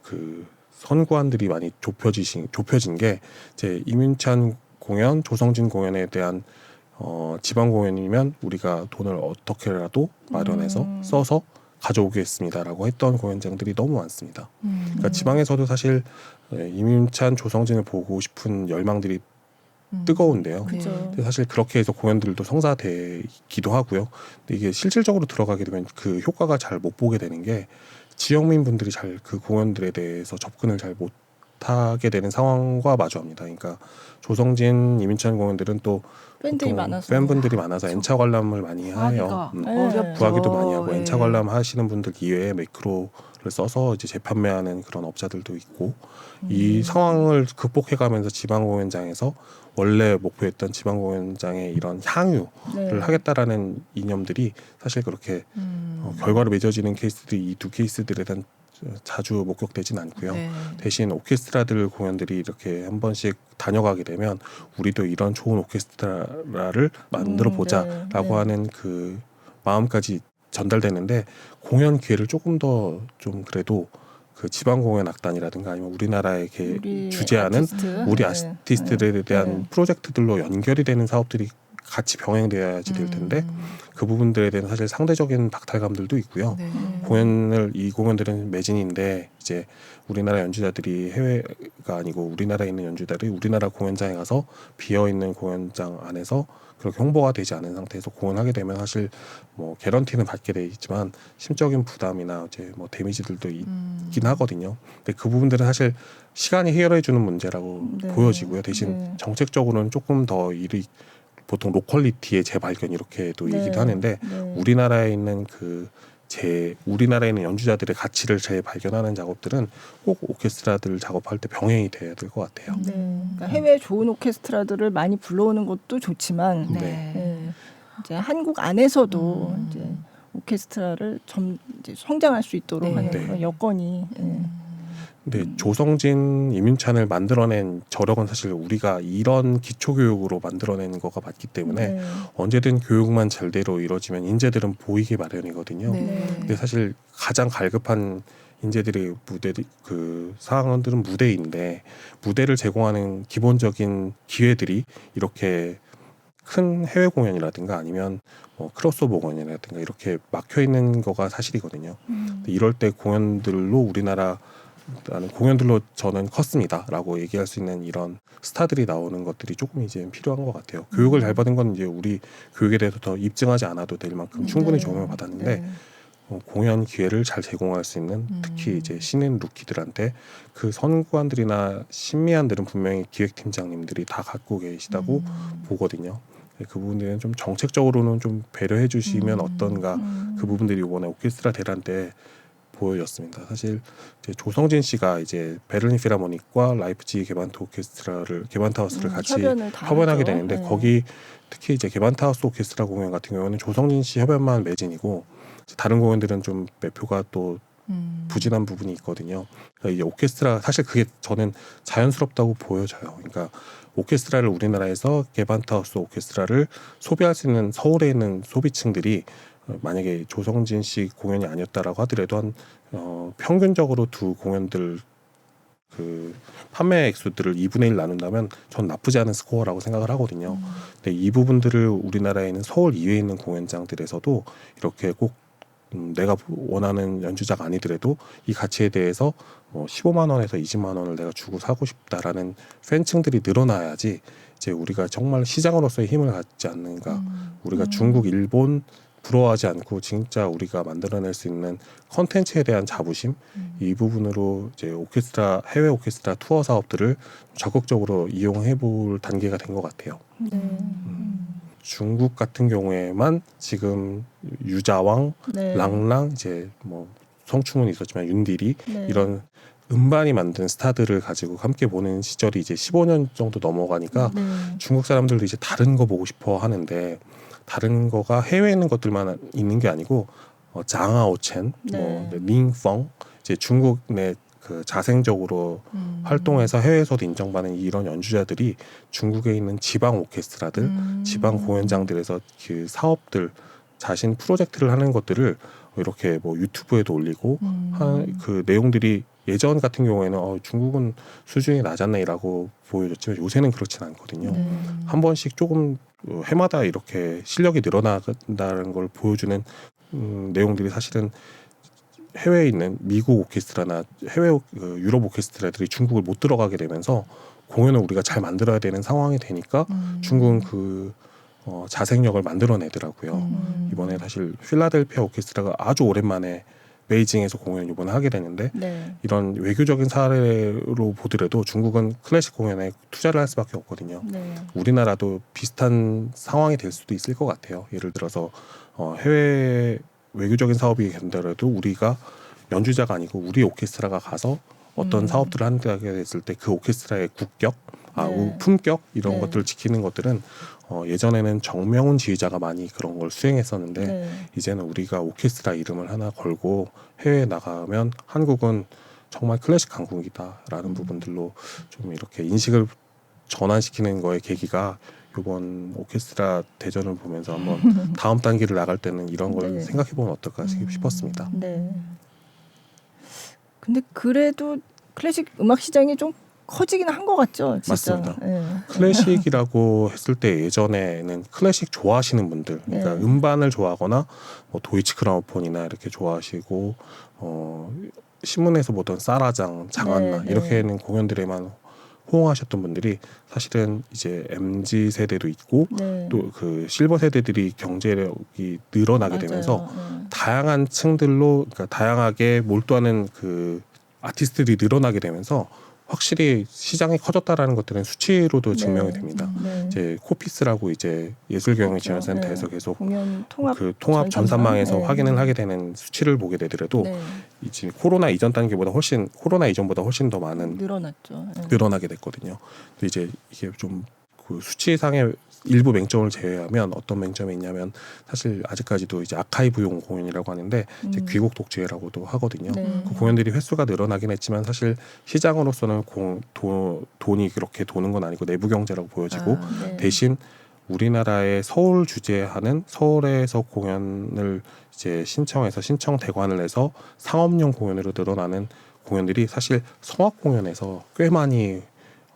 그 선구안들이 많이 좁혀진 게 이제 이민찬 공연, 조성진 공연에 대한 지방 공연이면 우리가 돈을 어떻게라도 마련해서 써서 가져오겠습니다라고 했던 공연장들이 너무 많습니다. 그러니까 지방에서도 사실 이민찬, 조성진을 보고 싶은 열망들이 뜨거운데요. 그죠. 근데 사실 그렇게 해서 공연들도 성사되기도 하고요. 근데 이게 실질적으로 들어가게 되면 그 효과가 잘 못 보게 되는 게 지역민 분들이 잘 그 공연들에 대해서 접근을 잘 못하게 되는 상황과 마주합니다. 그러니까 조성진, 이민찬 공연들은 또 팬들이 보통 많아서. 팬분들이 많아서 N차 관람을 많이 해요. 네. 어렵죠. 구하기도 많이 하고 예. N차 관람 하시는 분들 이외에 매크로를 써서 이제 재판매하는 그런 업자들도 있고 이 상황을 극복해가면서 지방 공연장에서 원래 목표했던 지방 공연장의 이런 향유를 네. 하겠다라는 이념들이 사실 그렇게 결과로 맺어지는 케이스들이 이 두 케이스들에 대한 자주 목격되진 않고요. 네. 대신 오케스트라들 공연들이 이렇게 한 번씩 다녀가게 되면 우리도 이런 좋은 오케스트라를 만들어 보자라고 네. 하는 그 마음까지 전달되는데 공연 기회를 조금 더 좀 그래도 그 지방 공연 악단이라든가 아니면 우리나라에 이렇게 우리 주재하는 아티스트. 우리 네. 아티스트들에 대한 네. 프로젝트들로 연결이 되는 사업들이 같이 병행돼야지 될 텐데 그 부분들에 대한 사실 상대적인 박탈감들도 있고요. 네. 이 공연들은 매진인데 이제 우리나라 연주자들이 해외가 아니고 우리나라에 있는 연주자들이 우리나라 공연장에 가서 비어 있는 공연장 안에서 그렇게 홍보가 되지 않은 상태에서 공연하게 되면 사실 뭐 개런티는 받게 돼 있지만 심적인 부담이나 이제 뭐 데미지들도 있긴 하거든요. 근데 그 부분들은 사실 시간이 해결해 주는 문제라고 네. 보여지고요. 대신 네. 정책적으로는 조금 더 보통 로컬리티의 재발견 이렇게도 네. 얘기도 하는데 네. 우리나라에 있는 우리나라에 있는 연주자들의 가치를 재발견하는 작업들은 꼭 오케스트라들 작업할 때 병행이 돼야 될 것 같아요. 네. 그러니까 해외 좋은 오케스트라들을 많이 불러오는 것도 좋지만 네. 네. 이제 한국 안에서도 이제 오케스트라를 이제 성장할 수 있도록 네. 하는 네. 그런 여건이 근데 조성진, 이민찬을 만들어낸 저력은 사실 우리가 이런 기초교육으로 만들어낸 거가 맞기 때문에 네. 언제든 교육만 제대로 이루어지면 인재들은 보이기 마련이거든요. 네. 근데 사실 가장 갈급한 인재들의 상황들은 무대인데 무대를 제공하는 기본적인 기회들이 이렇게 큰 해외 공연이라든가 아니면 뭐 크로스오버 공연이라든가 이렇게 막혀 있는 거가 사실이거든요. 근데 이럴 때 공연들로 공연들로 저는 컸습니다라고 얘기할 수 있는 이런 스타들이 나오는 것들이 조금 이제 필요한 것 같아요. 교육을 잘 받은 건 이제 우리 교육에 대해서 더 입증하지 않아도 될 만큼 충분히 네. 조명을 받았는데 네. 공연 기회를 잘 제공할 수 있는 특히 이제 신인 루키들한테 그 선구안들이나 신미안들은 분명히 기획팀장님들이 다 갖고 계시다고 보거든요. 그 부분들은 좀 정책적으로는 좀 배려해 주시면 어떤가. 그 부분들이 이번에 오케스트라 대란 때 보여졌습니다. 사실 이제 조성진 씨가 이제 베를린 필하모닉과 라이프치히 게반트 오케스트라를 게반트하우스를 같이 협연하게 되는데 거기 특히 이제 게반트하우스 오케스트라 공연 같은 경우는 조성진 씨 협연만 매진이고 다른 공연들은 좀 매표가 또 부진한 부분이 있거든요. 그러니까 이제 오케스트라 사실 그게 저는 자연스럽다고 보여져요. 그러니까 오케스트라를 우리나라에서 게반트하우스 오케스트라를 소비할 수 있는 서울에 있는 소비층들이 만약에 조성진 씨 공연이 아니었다라고 하더라도 한 평균적으로 두 공연들 그 판매 액수들을 2분의 1 나눈다면 전 나쁘지 않은 스코어라고 생각을 하거든요. 근데 이 부분들을 우리나라에 있는 서울 이외에 있는 공연장들에서도 이렇게 꼭 내가 원하는 연주자가 아니더라도 이 가치에 대해서 15만 원에서 20만 원을 내가 주고 사고 싶다라는 팬층들이 늘어나야지 이제 우리가 정말 시장으로서의 힘을 갖지 않는가. 우리가 중국, 일본 부러워하지 않고 진짜 우리가 만들어낼 수 있는 컨텐츠에 대한 자부심 이 부분으로 이제 오케스트라 해외 오케스트라 투어 사업들을 적극적으로 이용해 볼 단계가 된 것 같아요. 중국 같은 경우에만 지금 유자왕, 랑랑 이제 뭐 성충은 있었지만 윤디리 이런 음반이 만든 스타들을 가지고 함께 보는 시절이 이제 15년 정도 넘어가니까 중국 사람들도 이제 다른 거 보고 싶어 하는데 다른 거가 해외에 있는 것들만 있는 게 아니고 장하오첸, 뭐 링펑 이제 중국 내 그 자생적으로 활동해서 해외에서도 인정받는 이런 연주자들이 중국에 있는 지방 오케스트라들, 지방 공연장들에서 그 사업들 자신 프로젝트를 하는 것들을 이렇게 뭐 유튜브에도 올리고 그 내용들이 예전 같은 경우에는 중국은 수준이 낮았네라고 보여졌지만 요새는 그렇진 않거든요. 한 번씩 조금 해마다 이렇게 실력이 늘어난다는 걸 보여주는 내용들이 사실은 해외에 있는 미국 오케스트라나 해외 유럽 오케스트라들이 중국을 못 들어가게 되면서 공연을 우리가 잘 만들어야 되는 상황이 되니까 중국은 그 자생력을 만들어내더라고요. 이번에 사실 필라델피아 오케스트라가 아주 오랜만에 베이징에서 공연을 이번에 하게 되는데 이런 외교적인 사례로 보더라도 중국은 클래식 공연에 투자를 할 수밖에 없거든요. 우리나라도 비슷한 상황이 될 수도 있을 것 같아요. 예를 들어서 해외 외교적인 사업이 된다라도 우리가 연주자가 아니고 우리 오케스트라가 가서 어떤 사업들을 하게 됐을 때 그 오케스트라의 국격, 품격 이런 것들을 지키는 것들은 예전에는 정명훈 지휘자가 많이 그런 걸 수행했었는데 이제는 우리가 오케스트라 이름을 하나 걸고 해외에 나가면 한국은 정말 클래식 강국이다라는 부분들로 좀 이렇게 인식을 전환시키는 거의 계기가 이번 오케스트라 대전을 보면서 한번 다음 단계를 나갈 때는 이런 걸 생각해보면 어떨까 싶었습니다. 근데 그래도 클래식 음악 시장이 좀 커지긴 한 것 같죠, 진짜. 맞습니다. 클래식이라고 했을 때 예전에는 클래식 좋아하시는 분들, 그러니까 음반을 좋아하거나 뭐 도이치 크라운폰이나 이렇게 좋아하시고 신문에서 보던 사라장, 장안나 이렇게는 공연들에만 호응하셨던 분들이 사실은 이제 MZ 세대도 있고 또 그 실버 세대들이 경제력이 늘어나게 되면서 다양한 층들로 그러니까 다양하게 몰두하는 그 아티스트들이 늘어나게 되면서 확실히 시장이 커졌다라는 것들은 수치로도 증명이 됩니다. 이제 코피스라고 이제 예술경영지원센터에서 계속 통합 전산망에서 확인을 하게 되는 수치를 보게 되더라도 이제 코로나 이전보다 훨씬 더 많은 늘어나게 됐거든요. 근데 이제 이게 좀 그 수치상의 일부 맹점을 제외하면 어떤 맹점이 있냐면 사실 아직까지도 이제 아카이브용 공연이라고 하는데 이제 귀곡 독재라고도 하거든요. 그 공연들이 횟수가 늘어나긴 했지만 사실 시장으로서는 돈이 그렇게 도는 건 아니고 내부 경제라고 보여지고 대신 우리나라의 서울 주재하는 서울에서 공연을 이제 신청해서 신청 대관을 해서 상업용 공연으로 늘어나는 공연들이 사실 성악 공연에서 꽤 많이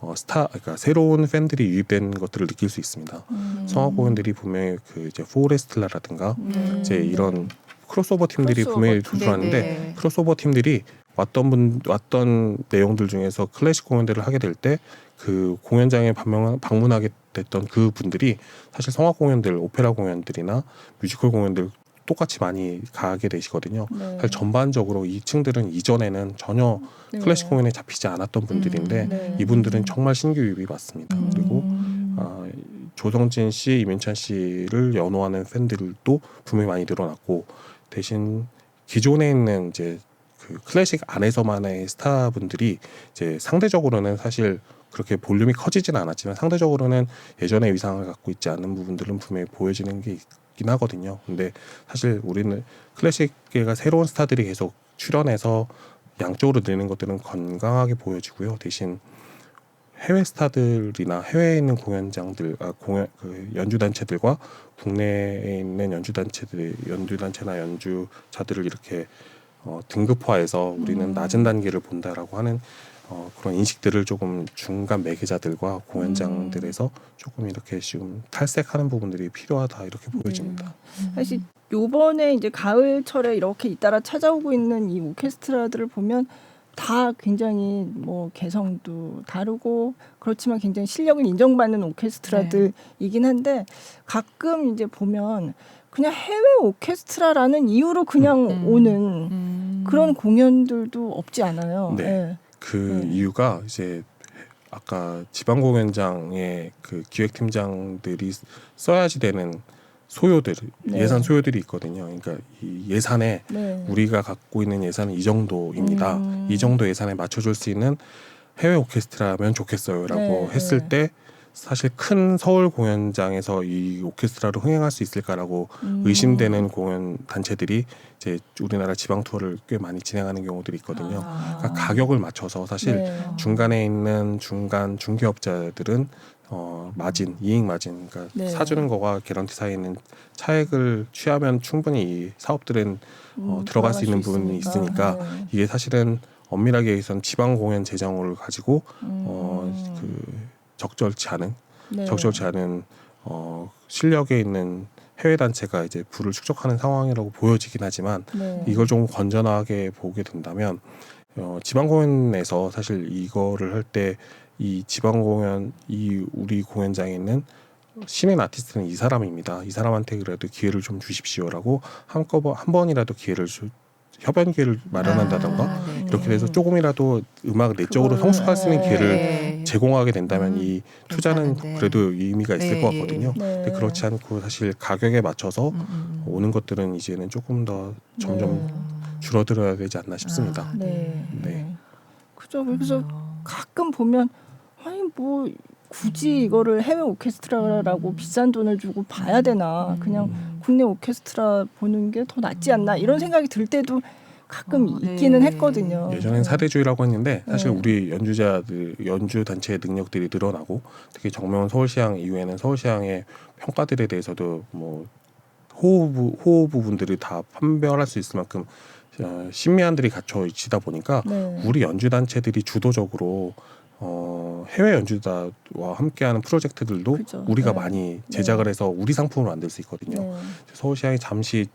그러니까 새로운 팬들이 유입된 것들을 느낄 수 있습니다. 성악 공연들이 분명히 그 이제 포레스텔라라든가 이제 이런 크로스오버 팀들이 분명히 도출하는데 크로스오버 팀들이 왔던 내용들 중에서 클래식 공연들을 하게 될 때 그 공연장에 방문하게 됐던 그 분들이 사실 성악 공연들, 오페라 공연들이나 뮤지컬 공연들 똑같이 많이 가게 되시거든요. 사실 전반적으로 이 층들은 이전에는 전혀 클래식 공연에 잡히지 않았던 분들인데 이분들은 정말 신규 유입이 맞습니다. 그리고 조성진 씨, 이민찬 씨를 연호하는 팬들도 분명히 많이 늘어났고 대신 기존에 있는 이제 그 클래식 안에서만의 스타분들이 이제 상대적으로는 사실 그렇게 볼륨이 커지진 않았지만 상대적으로는 예전의 위상을 갖고 있지 않은 부분들은 분명히 보여지는 게 있긴 하거든요. 근데 사실 우리는 클래식계가 새로운 스타들이 계속 출연해서 양쪽으로 늘는 것들은 건강하게 보여지고요. 대신 해외 스타들이나 해외에 있는 공연장들, 연주 단체들과 국내에 있는 연주단체나 연주자들을 이렇게 등급화해서 우리는 낮은 단계를 본다라고 하는 그런 인식들을 조금 중간 매개자들과 공연장들에서 조금 이렇게 지금 탈색하는 부분들이 필요하다 이렇게 보여집니다. 사실 요번에 이제 가을철에 이렇게 잇따라 찾아오고 있는 이 오케스트라들을 보면 다 굉장히 뭐 개성도 다르고 그렇지만 굉장히 실력을 인정받는 오케스트라들이긴 한데 가끔 이제 보면 그냥 해외 오케스트라라는 이유로 그냥 오는 그런 공연들도 없지 않아요. 네. 네. 그 이유가 이제 아까 지방공연장의 그 기획팀장들이 써야지 되는 소요들, 네. 예산 소요들이 있거든요. 그러니까 이 예산에 네. 우리가 갖고 있는 예산은 이 정도입니다. 이 정도 예산에 맞춰줄 수 있는 해외 오케스트라면 좋겠어요라고 네, 했을 네. 때 사실 큰 서울 공연장에서 이 오케스트라로 흥행할 수 있을까라고 의심되는 공연 단체들이 이제 우리나라 지방 투어를 꽤 많이 진행하는 경우들이 있거든요. 그러니까 가격을 맞춰서 사실 네. 중간에 있는 중개업자들은 마진, 이익 마진, 그러니까 네. 사주는 거와 개런티 사이에 있는 차액을 취하면 충분히 이 사업들은 들어갈 수 있는 부분이 있으니까 네. 이게 사실은 엄밀하게 얘기해서는 지방 공연 재정을 가지고 그 적절치 않은 네. 실력에 있는 해외 단체가 이제 부를 축적하는 상황이라고 보여지긴 하지만 네. 이걸 좀 건전하게 보게 된다면 지방 공연에서 사실 이거를 할 때 이 지방 공연 우리 공연장에 있는 신인 아티스트는 이 사람입니다. 이 사람한테 그래도 기회를 좀 주십시오라고 한 번이라도 협연 기회를 마련한다던가 네. 이렇게 돼서 조금이라도 음악을 내적으로 성숙할 수 있는 기회를 네. 제공하게 된다면 이 투자는 괜찮은데. 그래도 의미가 있을 네, 것 같거든요. 네. 근데 그렇지 않고 사실 가격에 맞춰서 오는 것들은 이제는 조금 더 점점 줄어들어야 되지 않나 싶습니다. 아, 네. 네. 그죠. 그래서 가끔 보면 아니 뭐 굳이 이거를 해외 오케스트라라고 비싼 돈을 주고 봐야 되나? 그냥 국내 오케스트라 보는 게 더 낫지 않나? 이런 생각이 들 때도 가끔 있기는 네. 했거든요. 예전엔 사대주의라고 했는데 사실 네. 우리 연주 단체의 능력들이 늘어나고 특히 정명훈 서울시장 이후에는 서울시장의 평가들에 대해서도 뭐 호호 부분들이 다 판별할 수 있을 만큼 신미안들이 갖춰 있다 보니까 네. 우리 연주 단체들이 주도적으로 해외 연주자와 함께하는 프로젝트들도 그죠. 우리가 네. 많이 제작을 해서 우리 상품을 만들 수 있거든요. 네. 서울시장이 잠시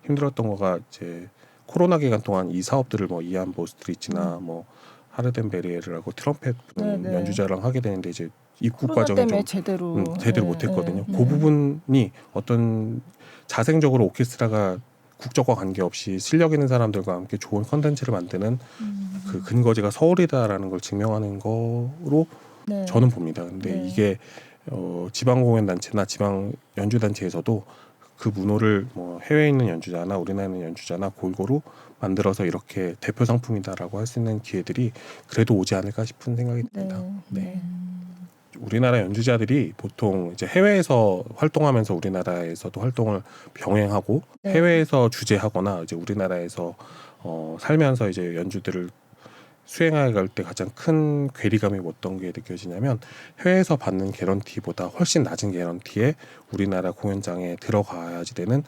힘들었던 거가 이제 코로나 기간 동안 이 사업들을 뭐 이안보 스트리츠나 뭐 하르덴 베리에르라고 트럼펫 네, 네. 연주자랑 하게 되는데 이제 입국 코로나 과정을 때문에 좀 네, 제대로 못했거든요. 네. 그 부분이 어떤 자생적으로 오케스트라가 국적과 관계없이 실력 있는 사람들과 함께 좋은 컨텐츠를 만드는 그 근거지가 서울이다라는 걸 증명하는 거로 네. 저는 봅니다. 근데 네. 이게 지방 공연 단체나 지방 연주 단체에서도 그 문호를 뭐 해외에 있는 연주자나 우리나라에 있는 연주자나 골고루 만들어서 이렇게 대표 상품이다라고 할 수 있는 기회들이 그래도 오지 않을까 싶은 생각이 듭니다. 네. 우리나라 연주자들이 보통 이제 해외에서 활동하면서 우리나라에서도 활동을 병행하고 네. 해외에서 주재하거나 이제 우리나라에서 살면서 이제 연주들을 수행해 갈 때 가장 큰 괴리감이 어떤 게 느껴지냐면 해외에서 받는 개런티보다 훨씬 낮은 개런티에 우리나라 공연장에 들어가야지 되는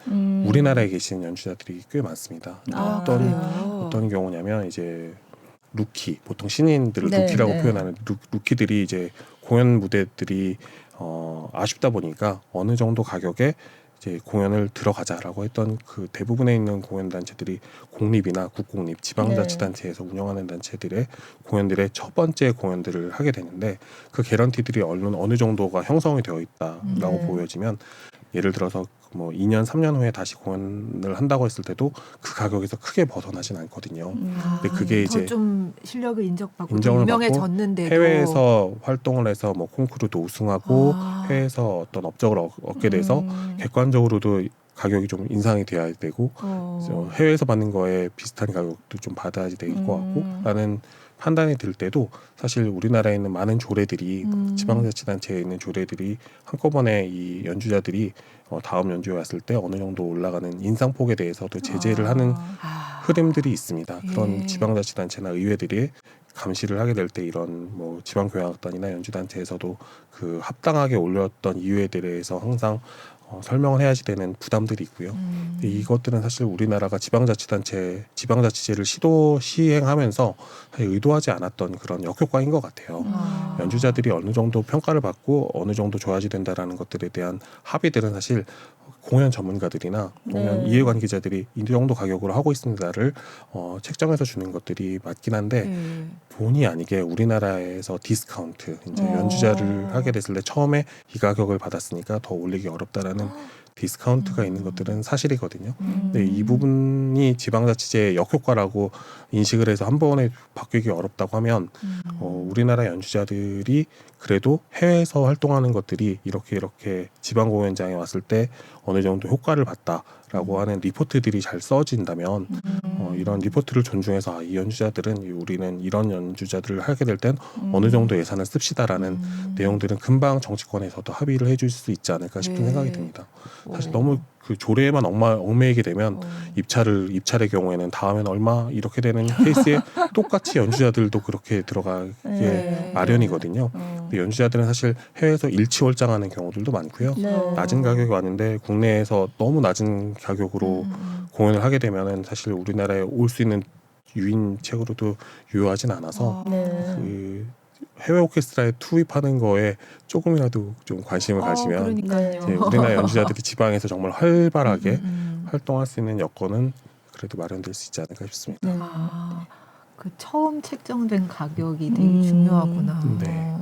우리나라에 계신 연주자들이 꽤 많습니다. 아, 어떤 경우냐면 이제 루키, 보통 신인들을 네, 루키라고 네. 표현하는 루키들이 이제 공연 무대들이 아쉽다 보니까 어느 정도 가격에 이제 공연을 들어가자라고 했던 그 대부분에 있는 공연 단체들이 공립이나 국공립, 지방자치단체에서 운영하는 단체들의 공연들의 첫 번째 공연들을 하게 되는데 그 개런티들이 어느 정도가 형성이 되어 있다라고 네. 보여지면 예를 들어서 뭐 2년 3년 후에 다시 공연을 한다고 했을 때도 그 가격에서 크게 벗어나진 않거든요. 근데 그게 이제 좀 실력을 인정받고 인정을 유명해졌는데도 해외에서 활동을 해서 뭐 콩쿠르도 우승하고 해외에서 어떤 업적을 얻게 돼서 객관적으로도 가격이 좀 인상이 돼야 되고 해외에서 받는 거에 비슷한 가격도 좀 받아야 될 것 같고 라는 판단이 들 때도 사실 우리나라에 있는 많은 조례들이 지방자치단체에 있는 조례들이 한꺼번에 이 연주자들이 다음 연주에 왔을 때 어느 정도 올라가는 인상폭에 대해서도 제재를 하는 흐름들이 있습니다. 그런 예. 지방자치단체나 의회들이 감시를 하게 될 때 이런 뭐 지방교향악단이나 연주단체에서도 그 합당하게 올렸던 이유에 대해서 항상 설명을 해야지 되는 부담들이 있고요. 이것들은 사실 우리나라가 지방자치제를 시행하면서 사실 의도하지 않았던 그런 역효과인 것 같아요. 연주자들이 어느 정도 평가를 받고 어느 정도 줘야지 된다라는 것들에 대한 합의들은 사실 공연 전문가들이나 공연 네. 이해관계자들이 이 정도 가격으로 하고 있습니다를 책정해서 주는 것들이 맞긴 한데 본의 아니게 우리나라에서 디스카운트 이제 연주자를 하게 됐을 때 처음에 이 가격을 받았으니까 더 올리기 어렵다라는 디스카운트가 있는 것들은 사실이거든요. 근데 이 부분이 지방자치제의 역효과라고 인식을 해서 한 번에 바뀌기 어렵다고 하면 우리나라 연주자들이 그래도 해외에서 활동하는 것들이 이렇게 지방 공연장에 왔을 때 어느 정도 효과를 봤다라고 하는 리포트들이 잘 써진다면 이런 리포트를 존중해서 이 연주자들은 우리는 이런 연주자들을 하게 될 땐 어느 정도 예산을 씁시다라는 내용들은 금방 정치권에서도 합의를 해줄 수 있지 않을까 싶은 생각이 듭니다. 사실 너무 그 조례에만 얽매이게 되면 입찰의 경우에는 다음에는 얼마 이렇게 되는 케이스에 똑같이 연주자들도 그렇게 들어가게 마련이거든요. 근데 연주자들은 사실 해외에서 일치월장하는 경우들도 많고요. 낮은 가격이 왔는데 국내에서 너무 낮은 가격으로 공연을 하게 되면은 사실 우리나라에 올 수 있는 유인책으로도 유효하진 않아서 그 해외 오케스트라에 투입하는 거에 조금이라도 좀 관심을 가지면 그러니까요. 이제 우리나라 연주자들이 지방에서 정말 활발하게 활동할 수 있는 여건은 그래도 마련될 수 있지 않을까 싶습니다. 그 처음 책정된 가격이 되게 중요하구나. 네.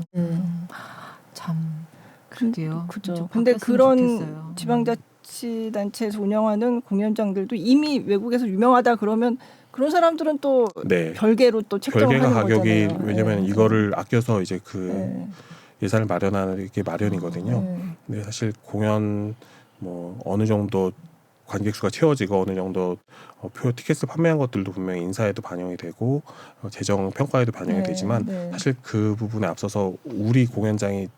참 그러게요. 그죠. 좀 근데 바뀌었으면 그런 좋겠어요. 지방자치단체에서 운영하는 공연장들도 이미 외국에서 유명하다 그러면 그런 사람들은 또 네. 별개로 또 책정을 별개가 하는 가격이 거잖아요. 왜냐하면 네. 이거를 아껴서 이제 그 네. 예산을 마련하는 게 마련이거든요. 네. 근데 사실 공연 뭐 어느 정도 관객 수가 채워지고 어느 정도 표 티켓을 판매한 것들도 분명히 인사에도 반영이 되고 재정 평가에도 반영이 되지만 사실 그 부분에 앞서서 우리 공연장이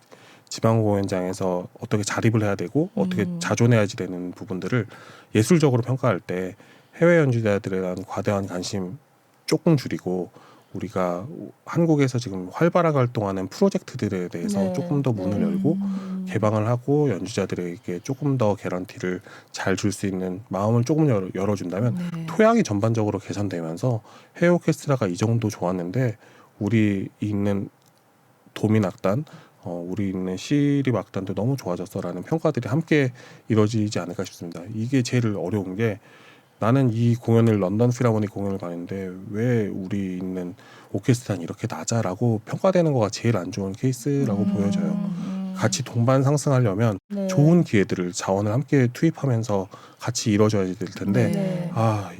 지방 공연장에서 어떻게 자립을 해야 되고 어떻게 자존해야지 되는 부분들을 예술적으로 평가할 때 해외 연주자들에 대한 과대한 관심 조금 줄이고 우리가 한국에서 지금 활발하게 활동하는 프로젝트들에 대해서 조금 더 문을 열고 개방을 하고 연주자들에게 조금 더 개런티를 잘 줄 수 있는 마음을 조금 열어준다면 토양이 전반적으로 개선되면서 해외 오케스트라가 이 정도 좋았는데 우리 있는 도민악단 우리 있는 시립악단도 너무 좋아졌어라는 평가들이 함께 이루어지지 않을까 싶습니다. 이게 제일 어려운 게 나는 이 공연을 런던 필하모닉 공연을 가는데 왜 우리 있는 오케스트라는 이렇게 낮아라고 평가되는 거가 제일 안 좋은 케이스라고 보여져요. 같이 동반 상승하려면 좋은 기회들을 자원을 함께 투입하면서 같이 이루어져야 될 텐데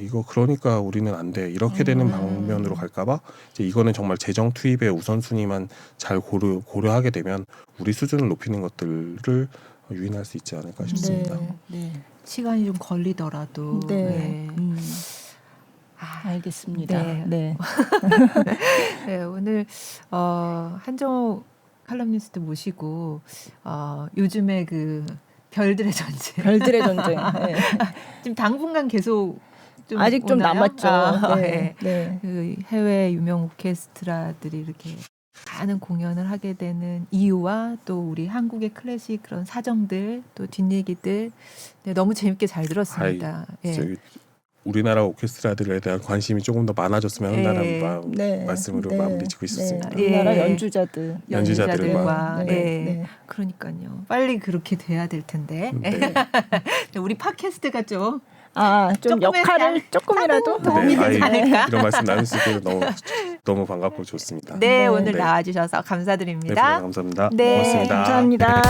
이거 그러니까 우리는 안 돼. 이렇게 되는 방면으로 갈까봐 이제 이거는 정말 재정 투입의 우선순위만 잘 고려하게 되면 우리 수준을 높이는 것들을 유인할 수 있지 않을까 싶습니다. 시간이 좀 걸리더라도. 알겠습니다. 네. 네, 오늘 한정호 칼럼니스트 모시고 요즘에 그 별들의 전쟁. 별들의 전쟁. 지금 당분간 계속 좀 아직 좀 오나요? 남았죠. 네. 네. 그 해외 유명 오케스트라들이 이렇게 많은 공연을 하게 되는 이유와 또 우리 한국의 클래식 그런 사정들 또 뒷얘기들 너무 재밌게 잘 들었습니다. 저기 우리나라 오케스트라들에 대한 관심이 조금 더 많아졌으면 한다는 말씀으로 마무리 짓고 있었습니다. 우리나라 연주자들과 그러니까요. 빨리 그렇게 돼야 될 텐데. 우리 팟캐스트가 좀 역할을 조금이라도 도움이 되지 않을까? 이런 말씀 나눌 수 있게 너무 반갑고 좋습니다. 오늘 나와주셔서 감사드립니다. 감사합니다. 네, 고맙습니다. 감사합니다.